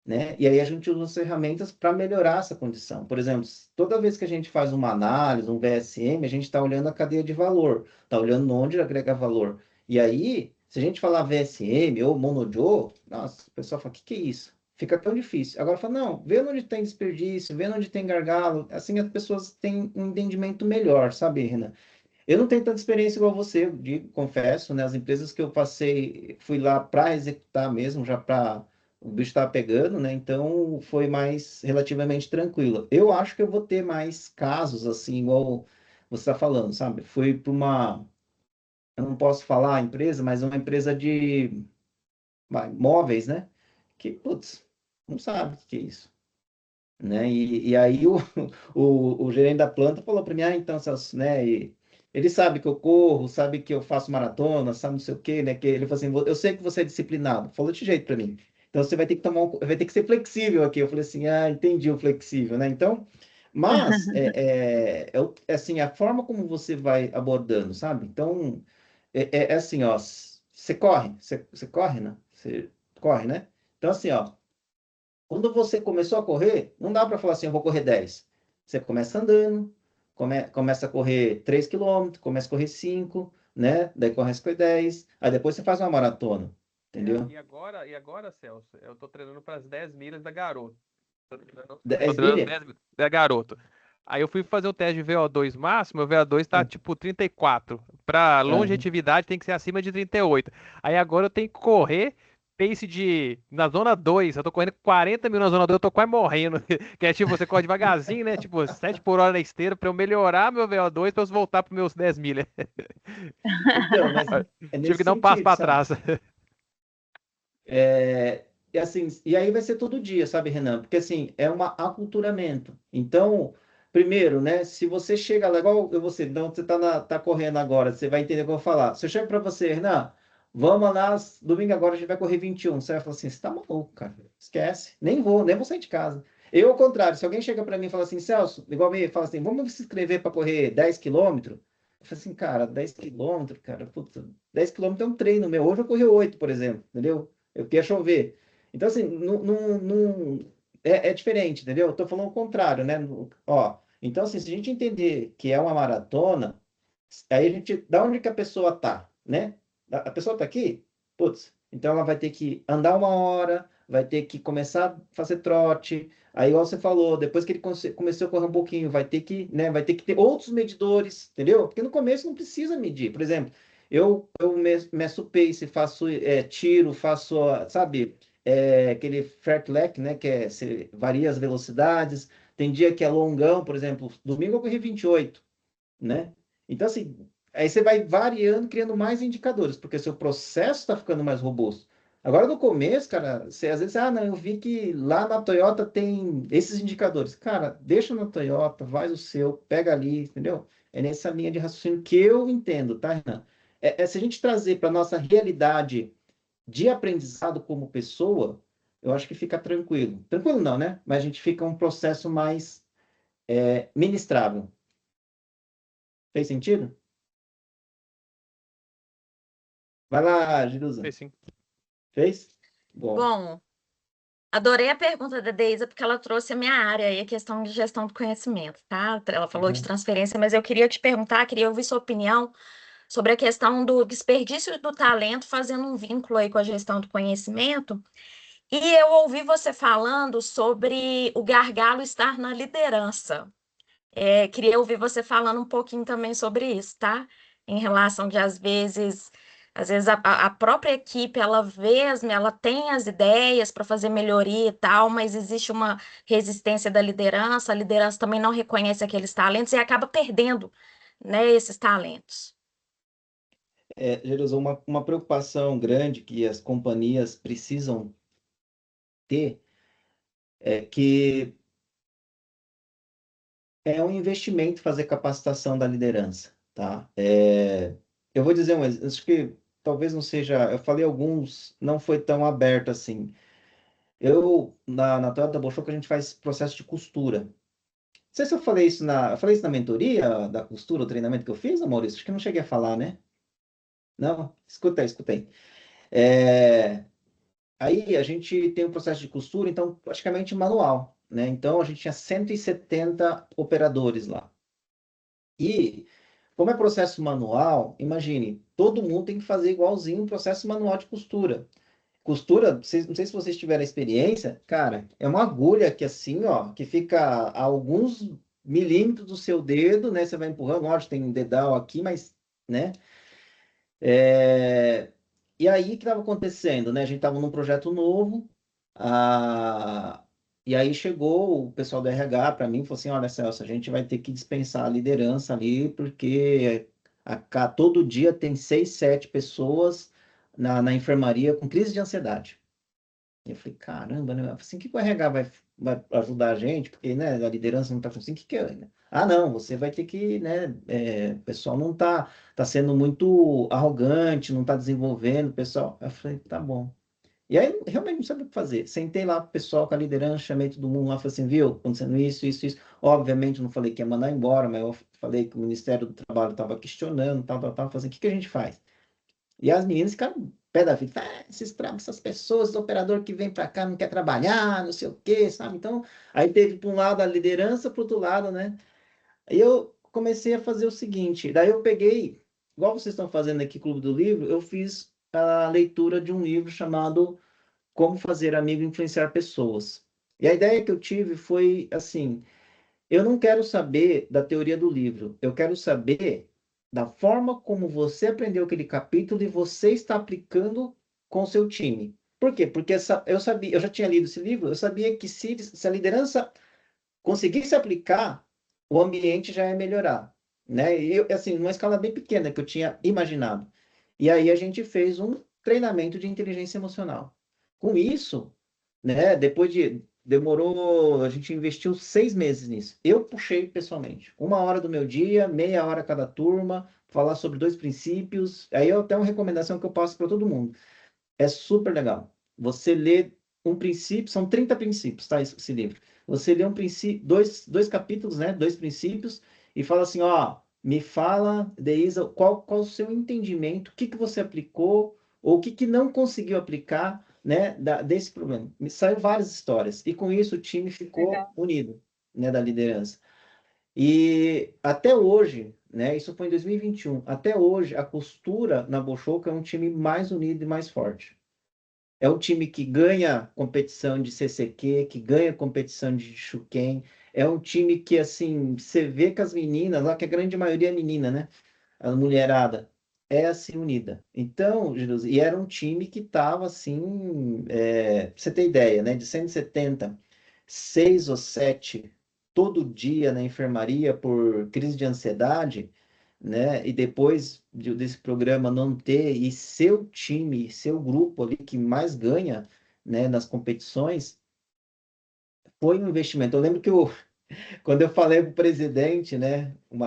né? E aí a gente usa as ferramentas para melhorar essa condição. Por exemplo, toda vez que a gente faz uma análise, um VSM, a gente está olhando a cadeia de valor, está olhando onde agrega valor. E aí, se a gente falar VSM ou Monojo, nossa, o pessoal fala, o que é isso? Fica tão difícil. Agora fala, não, vê onde tem desperdício, vê onde tem gargalo, assim as pessoas têm um entendimento melhor, sabe, Renan? Eu não tenho tanta experiência igual você, eu digo, confesso, né? As empresas que eu passei, fui lá para executar mesmo, já para o bicho estava pegando, né? Então foi mais relativamente tranquilo. Eu acho que eu vou ter mais casos assim, igual você está falando, sabe? Fui para uma, eu não posso falar a empresa, mas uma empresa de móveis, né? Que, putz, não sabe o que é isso, né? E aí o gerente da planta falou para mim, então, Celso, né? E ele sabe que eu corro, sabe que eu faço maratona, sabe não sei o quê, né? Que ele falou assim, eu sei que você é disciplinado. Falou de jeito para mim. Então você vai ter que vai ter que ser flexível aqui. Eu falei assim, entendi o flexível, né? Então, mas assim, a forma como você vai abordando, sabe? Então, é assim, ó, você corre, né? Você corre, né? Então, assim, ó. Quando você começou a correr, não dá para falar assim, eu vou correr 10. Você começa andando, começa a correr 3 km, começa a correr 5, né? Daí começa a correr 10, aí depois você faz uma maratona, entendeu? E agora, Celso, eu tô treinando para as 10 milhas da Garoto. Tô 10 treinando milha? 10 milhas da Garoto. Aí eu fui fazer o teste de VO2 máximo, o VO2 tá tipo 34. Para Aham. longevidade tem que ser acima de 38. Aí agora eu tenho que correr pace na zona 2. Eu tô correndo 40 mil na zona 2, eu tô quase morrendo. Que é tipo, você corre devagarzinho, né? Tipo, 7 por hora na esteira pra eu melhorar meu VO2 pra eu voltar pros meus 10 milhas. Então, mas é Tive nesse que dar um passo sentido, pra sabe? trás. E assim, e aí vai ser todo dia, sabe, Renan? Porque assim, é um aculturamento. Então, primeiro, né, se você chega lá, igual você, então você tá correndo agora, você vai entender o que eu vou falar. Se eu chego para você, Renan, vamos lá, domingo agora a gente vai correr 21. Você vai falar assim, você tá maluco, cara. Esquece. Nem vou sair de casa. Eu, ao contrário, se alguém chega para mim e fala assim, Celso, igual me fala assim, vamos se inscrever para correr 10 quilômetros. Eu falo assim, cara, 10 quilômetros, cara, puta, 10 quilômetros é um treino meu. Hoje eu corri 8, por exemplo, entendeu? Eu queria chover. Então, assim, é diferente, entendeu? Eu tô falando o contrário, né? Ó, então, assim, se a gente entender que é uma maratona, aí a gente, da onde que a pessoa tá, né? A pessoa tá aqui, putz, então ela vai ter que andar 1 hora, vai ter que começar a fazer trote, aí, igual você falou, depois que ele começou a correr um pouquinho, vai ter que, né, vai ter que ter outros medidores, entendeu? Porque no começo não precisa medir. Por exemplo, eu meço pace, faço tiro, faço, sabe, aquele fartlek, né, que você varia as velocidades. Tem dia que é longão, por exemplo, domingo eu corri 28, né? Então, assim, aí você vai variando, criando mais indicadores, porque seu processo está ficando mais robusto. Agora, no começo, cara, você às vezes, não, eu vi que lá na Toyota tem esses indicadores. Cara, deixa na Toyota, faz o seu, pega ali, entendeu? É nessa linha de raciocínio que eu entendo, tá, Renan? Se a gente trazer para nossa realidade de aprendizado como pessoa, eu acho que fica tranquilo. Tranquilo não, né? Mas a gente fica um processo mais ministrável. Fez sentido? Vai lá, Jerusa. Fez sim. Fez? Bom. Bom, adorei a pergunta da Deisa, porque ela trouxe a minha área aí, a questão de gestão do conhecimento, tá? Ela falou de Uhum. transferência, mas eu queria te perguntar, queria ouvir sua opinião sobre a questão do desperdício do talento, fazendo um vínculo aí com a gestão do conhecimento. E eu ouvi você falando sobre o gargalo estar na liderança. Queria ouvir você falando um pouquinho também sobre isso, tá? Em relação de, às vezes a própria equipe, ela tem as ideias para fazer melhoria e tal, mas existe uma resistência da liderança, a liderança também não reconhece aqueles talentos e acaba perdendo, né, esses talentos. Jerusa, uma preocupação grande que as companhias precisam ter é que é um investimento fazer capacitação da liderança, tá? Eu vou dizer acho que talvez não seja, eu falei alguns, não foi tão aberto assim. Na Toyota Bolshoi, a gente faz processo de costura. Não sei se eu falei isso na mentoria da costura, o treinamento que eu fiz, Maurício? Acho que eu não cheguei a falar, né? Não? Escuta aí, escuta aí. É, Aí a gente tem o processo de costura, então praticamente manual, né? Então a gente tinha 170 operadores lá. E como é processo manual, imagine, todo mundo tem que fazer igualzinho um processo manual de costura. Costura, não sei se vocês tiveram experiência, cara, é uma agulha que assim, ó, que fica a alguns milímetros do seu dedo, né? Você vai empurrando, lógico, tem um dedal aqui, mas, né? E aí, o que estava acontecendo, né? A gente estava num projeto novo, e aí chegou o pessoal do RH para mim e falou assim, olha, Celso, a gente vai ter que dispensar a liderança ali, porque todo dia tem 6, 7 pessoas na enfermaria com crise de ansiedade. E eu falei, caramba, né? Eu falei assim, o que o RH vai ajudar a gente? Porque, né, a liderança não está funcionando. O que é, né? Ah, não, você vai ter que, né? O pessoal não tá sendo muito arrogante, não está desenvolvendo, o pessoal. Eu falei, tá bom. E aí, realmente não sabia o que fazer. Sentei lá com o pessoal, com a liderança, chamei todo mundo lá, falei assim, viu, acontecendo isso, isso, isso. Obviamente, não falei que ia mandar embora, mas eu falei que o Ministério do Trabalho estava questionando, tal, tal, tal. Falei assim, o que a gente faz? E as meninas ficaram pé da vida. Essas pessoas, esse operador que vem para cá não quer trabalhar, não sei o quê, sabe? Então, aí teve para um lado a liderança, para o outro lado, né? Aí eu comecei a fazer o seguinte, daí eu peguei, igual vocês estão fazendo aqui, Clube do Livro, eu fiz a leitura de um livro chamado Como Fazer Amigo e Influenciar Pessoas. E a ideia que eu tive foi assim, eu não quero saber da teoria do livro, eu quero saber da forma como você aprendeu aquele capítulo e você está aplicando com o seu time. Por quê? Porque eu sabia, eu já tinha lido esse livro, eu sabia que se a liderança conseguisse aplicar, o ambiente já ia melhorar, né? E eu, assim, numa escala bem pequena que eu tinha imaginado. E aí a gente fez um treinamento de inteligência emocional. Com isso, né? Demorou, a gente investiu 6 meses nisso. Eu puxei pessoalmente, 1 hora do meu dia, meia hora cada turma, falar sobre 2 princípios. Aí eu tenho uma recomendação que eu passo para todo mundo. É super legal. Você lê um princípio, são 30 princípios, tá? Esse livro. Você lê um princípio, dois capítulos, né? 2 princípios, e fala assim: ó, me fala, Deisa, qual o seu entendimento, o que você aplicou, ou o que não conseguiu aplicar, né? Desse problema. Me saiu várias histórias, e com isso o time ficou Legal. unido, né? Da liderança. E até hoje, né? Isso foi em 2021. Até hoje, a costura na Bolshoi é um time mais unido e mais forte. É um time que ganha competição de CCQ, que ganha competição de Shuken. É um time que, assim, você vê que as meninas, lá que a grande maioria é menina, né? A mulherada é assim unida. Então, Jesus, e era um time que estava assim, pra você ter ideia, né? De 170, 6 ou 7 todo dia na enfermaria por crise de ansiedade, né? E depois desse programa não ter, e seu time, seu grupo ali que mais ganha, né, nas competições, foi um investimento. Eu lembro que quando eu falei para o presidente, né, o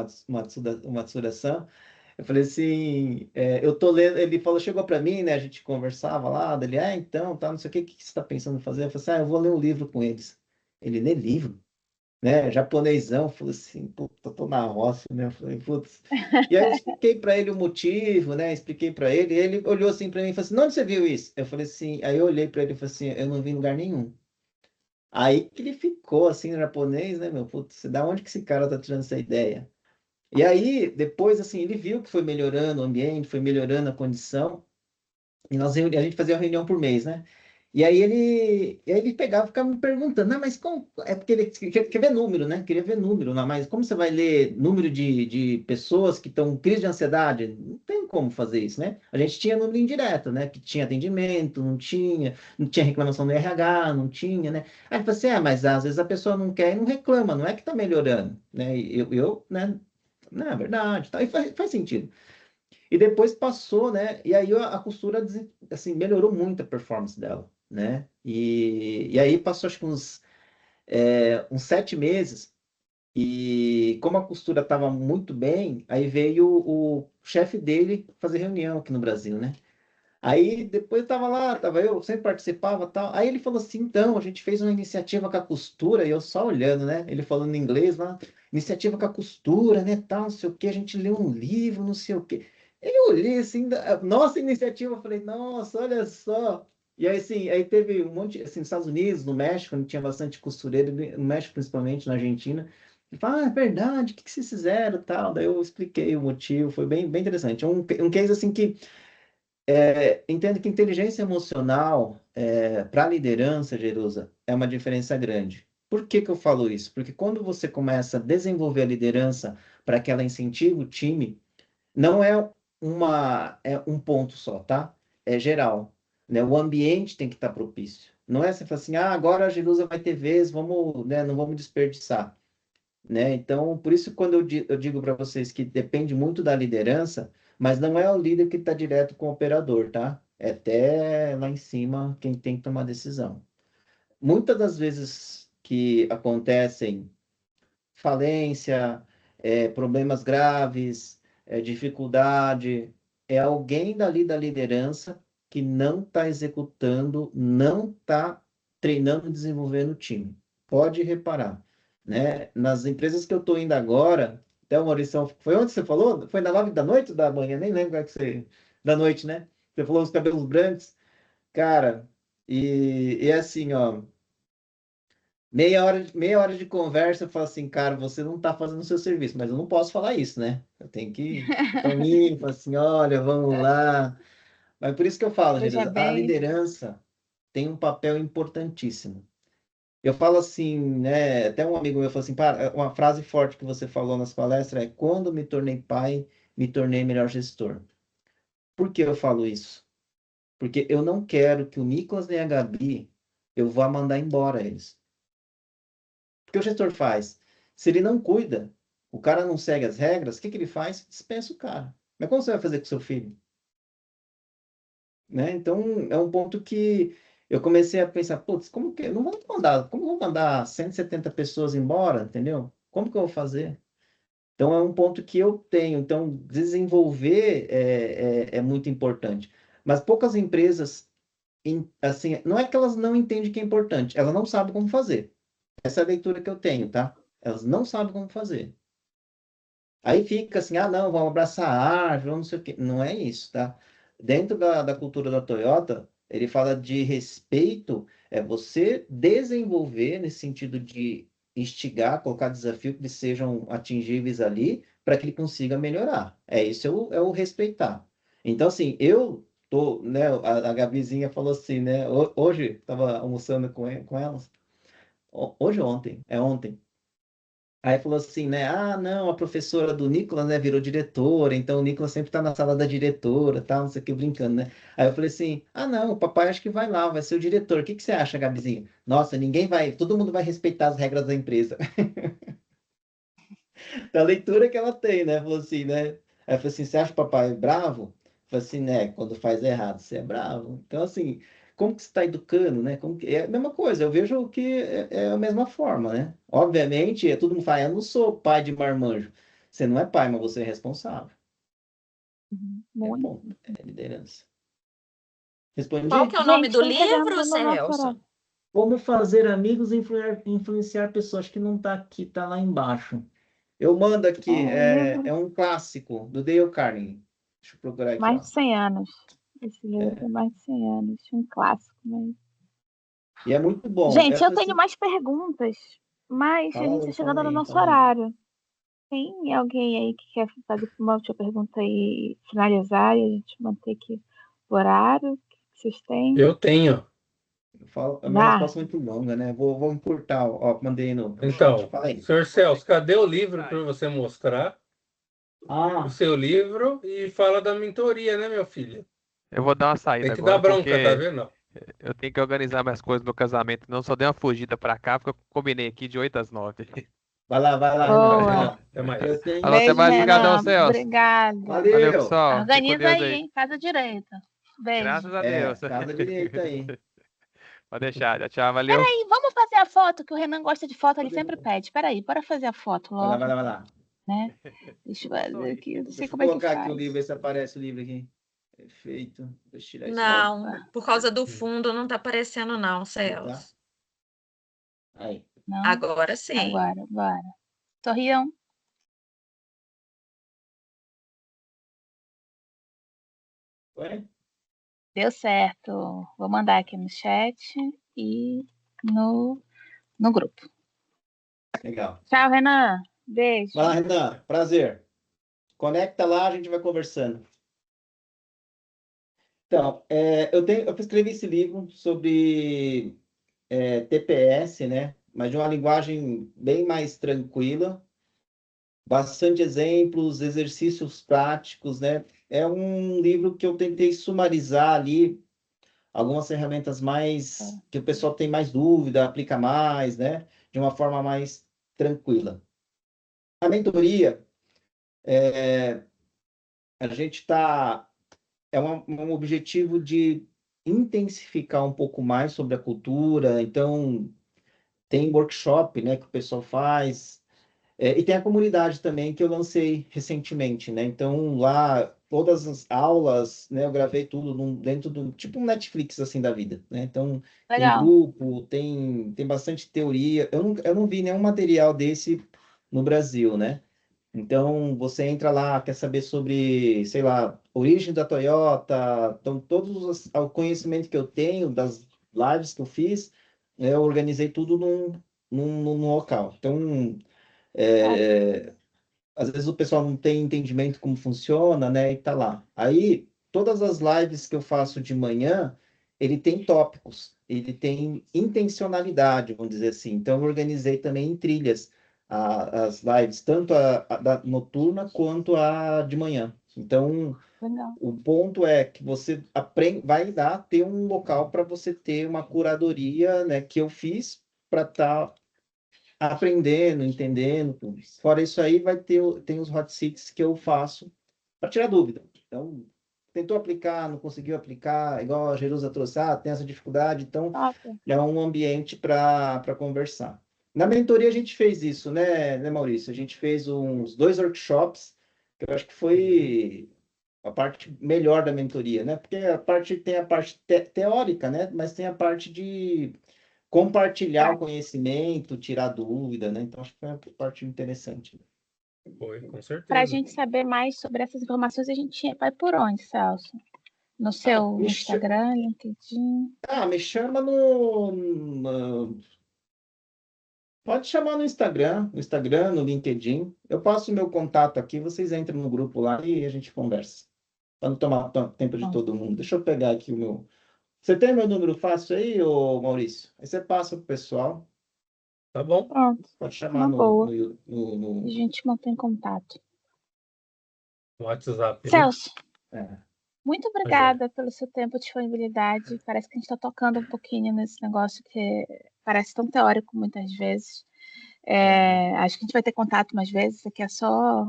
Matsura-san, eu falei assim, eu tô lendo, ele falou, chegou para mim, né, a gente conversava lá, dele, então, tá, não sei o que você está pensando em fazer? Eu falei assim, eu vou ler um livro com eles. Ele lê livro? Né, japonesão, falou assim, puta, eu tô na roça, né, eu falei, putz. E aí eu expliquei para ele o motivo, né, expliquei para ele, e ele olhou assim para mim e falou assim, onde você viu isso? Eu falei assim, aí eu olhei para ele e falei assim, eu não vi em lugar nenhum. Aí que ele ficou assim, no japonês, né, meu, putz, da onde que esse cara tá tirando essa ideia? E aí, depois, assim, ele viu que foi melhorando o ambiente, foi melhorando a condição, e a gente fazia uma reunião por mês, né? E aí ele pegava e ficava me perguntando, não, mas como? É porque ele quer ver número, né? Queria ver número, não, mas como você vai ler número de pessoas que estão com crise de ansiedade? Não tem como fazer isso, né? A gente tinha número indireto, né? Que tinha atendimento, não tinha reclamação do RH, não tinha, né? Aí ele falou assim, mas às vezes a pessoa não quer e não reclama, não é que tá melhorando, né? E né? Não, é verdade, tá? E faz sentido. E depois passou, né? E aí a costura assim, melhorou muito a performance dela, né? E aí passou acho que uns 7 meses. E como a costura estava muito bem, aí veio o chefe dele fazer reunião aqui no Brasil, né? Aí depois estava lá, tava eu, sempre participava tal. Aí ele falou assim: então, a gente fez uma iniciativa com a costura, e eu só olhando, né? Ele falando em inglês lá, iniciativa com a costura, né? Tal, não sei o quê, a gente leu um livro, não sei o quê. Eu olhei assim, nossa iniciativa, eu falei, nossa, olha só. E aí, assim, aí teve um monte, assim, nos Estados Unidos, no México, onde tinha bastante costureira, no México principalmente, na Argentina. Ele fala, é verdade, o que que vocês fizeram, tal? Daí eu expliquei o motivo, foi bem interessante. Um case, assim, que entendo que inteligência emocional, para a liderança, Jerusa, é uma diferença grande. Por que que eu falo isso? Porque quando você começa a desenvolver a liderança para que ela incentive o time, não é um ponto só, tá? É geral, né? O ambiente tem que estar propício. Não é você falar assim, ah, agora a Jerusa vai ter vez, vamos, né, não vamos desperdiçar, né? Então, por isso quando eu digo para vocês que depende muito da liderança, mas não é o líder que está direto com o operador, tá? É até lá em cima quem tem que tomar decisão. Muitas das vezes que acontecem falência, problemas graves, dificuldade, é alguém dali da liderança que não está executando, não está treinando e desenvolvendo o time. Pode reparar, né? Nas empresas que eu estou indo agora, até o Maurício, foi onde você falou? Foi na 9 da noite ou da manhã? Nem lembro como é que você... Da noite, né? Você falou os cabelos brancos. Cara, e é assim, ó, meia hora de conversa, eu falo assim, cara, você não está fazendo o seu serviço, mas eu não posso falar isso, né? Eu tenho que. Então, falo assim, olha, vamos lá. Mas por isso que eu falo, Veja Jerusa, a bem. liderança tem um papel importantíssimo. Eu falo assim, né? Até um amigo meu falou assim, uma frase forte que você falou nas palestras é: quando me tornei pai, me tornei melhor gestor. Por que eu falo isso? Porque eu não quero que o Nicolas nem a Gabi eu vá mandar embora eles. O que o gestor faz? Se ele não cuida, o cara não segue as regras, o que que ele faz? Dispensa o cara. Mas como você vai fazer com seu filho? Né? Então, é um ponto que eu comecei a pensar, putz, como que eu não vou mandar, como eu vou mandar 170 pessoas embora, entendeu? Como que eu vou fazer? Então, é um ponto que eu tenho. Então, desenvolver é muito importante. Mas poucas empresas, assim, não é que elas não entendem que é importante, elas não sabem como fazer. Essa é a leitura que eu tenho, tá? Elas não sabem como fazer. Aí fica assim, ah, não, vamos abraçar a árvore, vamos não sei o quê. Não é isso, tá? Dentro da cultura da Toyota, ele fala de respeito, é você desenvolver nesse sentido de instigar, colocar desafio que eles sejam atingíveis ali, para que ele consiga melhorar. Isso é o respeitar. Então, assim, eu tô, né, a Gabizinha falou assim, né, hoje, estava almoçando com elas, hoje ou ontem? É ontem. Aí falou assim, né? Ah, não, a professora do Nicolas, né, virou diretora, então o Nicolas sempre tá na sala da diretora, tal, não sei o que, brincando, né? Aí eu falei assim: ah, não, o papai acho que vai lá, vai ser o diretor. O que que você acha, Gabizinha? Nossa, ninguém vai, todo mundo vai respeitar as regras da empresa. Da leitura que ela tem, né? Falou assim, né? Aí eu falei assim: você acha o papai bravo? Eu falei assim, né? Quando faz errado, você é bravo. Então, assim, como que você está educando, né? É a mesma coisa, eu vejo que é a mesma forma, né? Obviamente, todo mundo fala, eu não sou pai de marmanjo. Você não é pai, mas você é responsável. É Muito. ponto, é liderança. Qual que Respondi? é o nome Gente, do estamos chegando livro, no nosso Celso? horário. Como fazer amigos e influenciar pessoas que não tá aqui, tá lá embaixo. Eu mando aqui, O livro, é um clássico do Dale Carnegie. Deixa eu procurar aqui, mais ó. de 100 anos. Esse livro tem mais de 100 anos. Um clássico mesmo. E é muito bom. Gente, eu tenho Assim, mais perguntas, mas a gente está fala chegando no aí, nosso fala aí. horário. Tem alguém aí que quer fazer uma última pergunta e finalizar e a gente manter aqui o horário? O que vocês têm? Eu tenho. A minha Vá. resposta é muito longa, né? Vou encurtar, ó, mandei no chat. Então, Fala aí. senhor Celso, cadê o livro para você mostrar? O Ah, seu livro e fala da mentoria, né, meu filho? Eu vou dar uma Tem saída que dar agora, bronca, tá porque vendo? eu tenho que organizar minhas coisas no casamento. Não só dei uma fugida pra cá, porque eu combinei aqui de 8 às 9. vai lá, Renan. Boa. Ó, Até mais. eu tenho Falou, até Beijo, mais, aqui. brigadão, Renan. Celso. Obrigada. Valeu, Valeu. pessoal. Fique com Organiza Deus aí, aí. hein? Casa direita. Beijo. Graças a Deus. Casa direita aí. Pode deixar. Tchau, tchau. Valeu. Peraí, vamos fazer a foto, que o Renan gosta de foto, ele sempre pede. Peraí, bora fazer a foto Vai lá, logo, vai lá, vai lá. né? Deixa eu Pode fazer sorrir. aqui, eu não sei Deixa eu como é que colocar aqui o faz. livro, ver se aparece o livro aqui. Perfeito. Deixa eu tirar isso aqui. Não, Opa, por causa do Hum. fundo não tá aparecendo não, Não tá? Celso. Aí. não? Agora sim. Agora, bora. Sorriam. Foi? Deu certo. Vou mandar aqui no chat e no grupo. Legal. Tchau, Renan. Beijo. Vai lá, Renan. Prazer. Conecta lá, a gente vai conversando. Então, eu escrevi esse livro sobre TPS, né? Mas de uma linguagem bem mais tranquila, bastante exemplos, exercícios práticos, né? É um livro que eu tentei sumarizar ali algumas ferramentas mais que o pessoal tem mais dúvida, aplica mais, né? De uma forma mais tranquila. A mentoria, a gente está um objetivo de intensificar um pouco mais sobre a cultura. Então, tem workshop, né, que o pessoal faz. E tem a comunidade também que eu lancei recentemente, né? Então, lá, todas as aulas, né, eu gravei tudo dentro do, tipo um Netflix, assim, da vida, né? Então, tem Legal. grupo, tem bastante teoria. Eu não vi nenhum material desse no Brasil, né? Então, você entra lá, quer saber sobre, sei lá, origem da Toyota, então, o conhecimento que eu tenho das lives que eu fiz, eu organizei tudo num local. Então, às vezes o pessoal não tem entendimento como funciona, né? E tá lá. Aí, todas as lives que eu faço de manhã, ele tem tópicos, ele tem intencionalidade, vamos dizer assim. Então, eu organizei também em trilhas as lives, tanto a da noturna quanto a de manhã. Então, Legal. o ponto é que você vai ter um local para você ter uma curadoria, né, que eu fiz para estar aprendendo, entendendo. Fora isso aí, tem os hot seats que eu faço para tirar dúvida. Então, tentou aplicar, não conseguiu aplicar, igual a Jerusa trouxe, tem essa dificuldade, então Top. é um ambiente para conversar. Na mentoria a gente fez isso, né, Maurício? A gente fez uns 2 workshops, que eu acho que foi a parte melhor da mentoria, né? Porque tem a parte teórica, né? Mas tem a parte de compartilhar o conhecimento, tirar dúvida, né? Então, acho que foi uma parte interessante. Foi, com Para a certeza. gente saber mais sobre essas informações, a gente vai por onde, Celso? No seu Instagram, LinkedIn? Me chama pode chamar no Instagram, no LinkedIn. Eu passo o meu contato aqui, vocês entram no grupo lá e a gente conversa. Para não tomar tempo de todo mundo. Deixa eu pegar aqui o meu... Você tem meu número fácil aí, ô Maurício? Aí você passa pro pessoal. Tá bom. Pronto. Pode chamar Uma boa. no A gente mantém contato. WhatsApp. Celso, É. muito obrigada pelo seu tempo e disponibilidade. Parece que a gente está tocando um pouquinho nesse negócio que parece tão teórico muitas vezes. Acho que a gente vai ter contato mais vezes. Isso aqui é só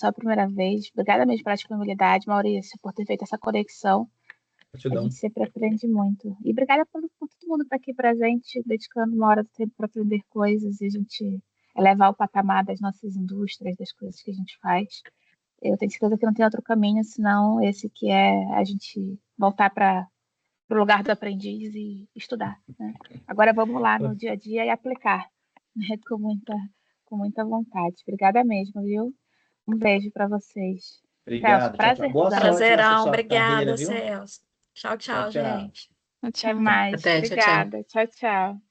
a primeira vez. Obrigada mesmo pela disponibilidade, Maurício, por ter feito essa conexão. A gente sempre aprende muito. E obrigada por todo mundo estar aqui presente, dedicando uma hora do tempo para aprender coisas e a gente elevar o patamar das nossas indústrias, das coisas que a gente faz. Eu tenho certeza que não tem outro caminho, senão esse que é a gente voltar para o lugar do aprendiz e estudar, né? Agora vamos lá no dia a dia e aplicar, né? Com muita vontade. Obrigada mesmo, viu? Um beijo para vocês. Obrigado. Celso, Boa sorte nessa Prazerão, sua carreira, obrigada, viu? Celso. Tchau, tchau, Tchau, tchau. gente. Até mais. Até, tchau, tchau. Obrigada. Tchau, tchau.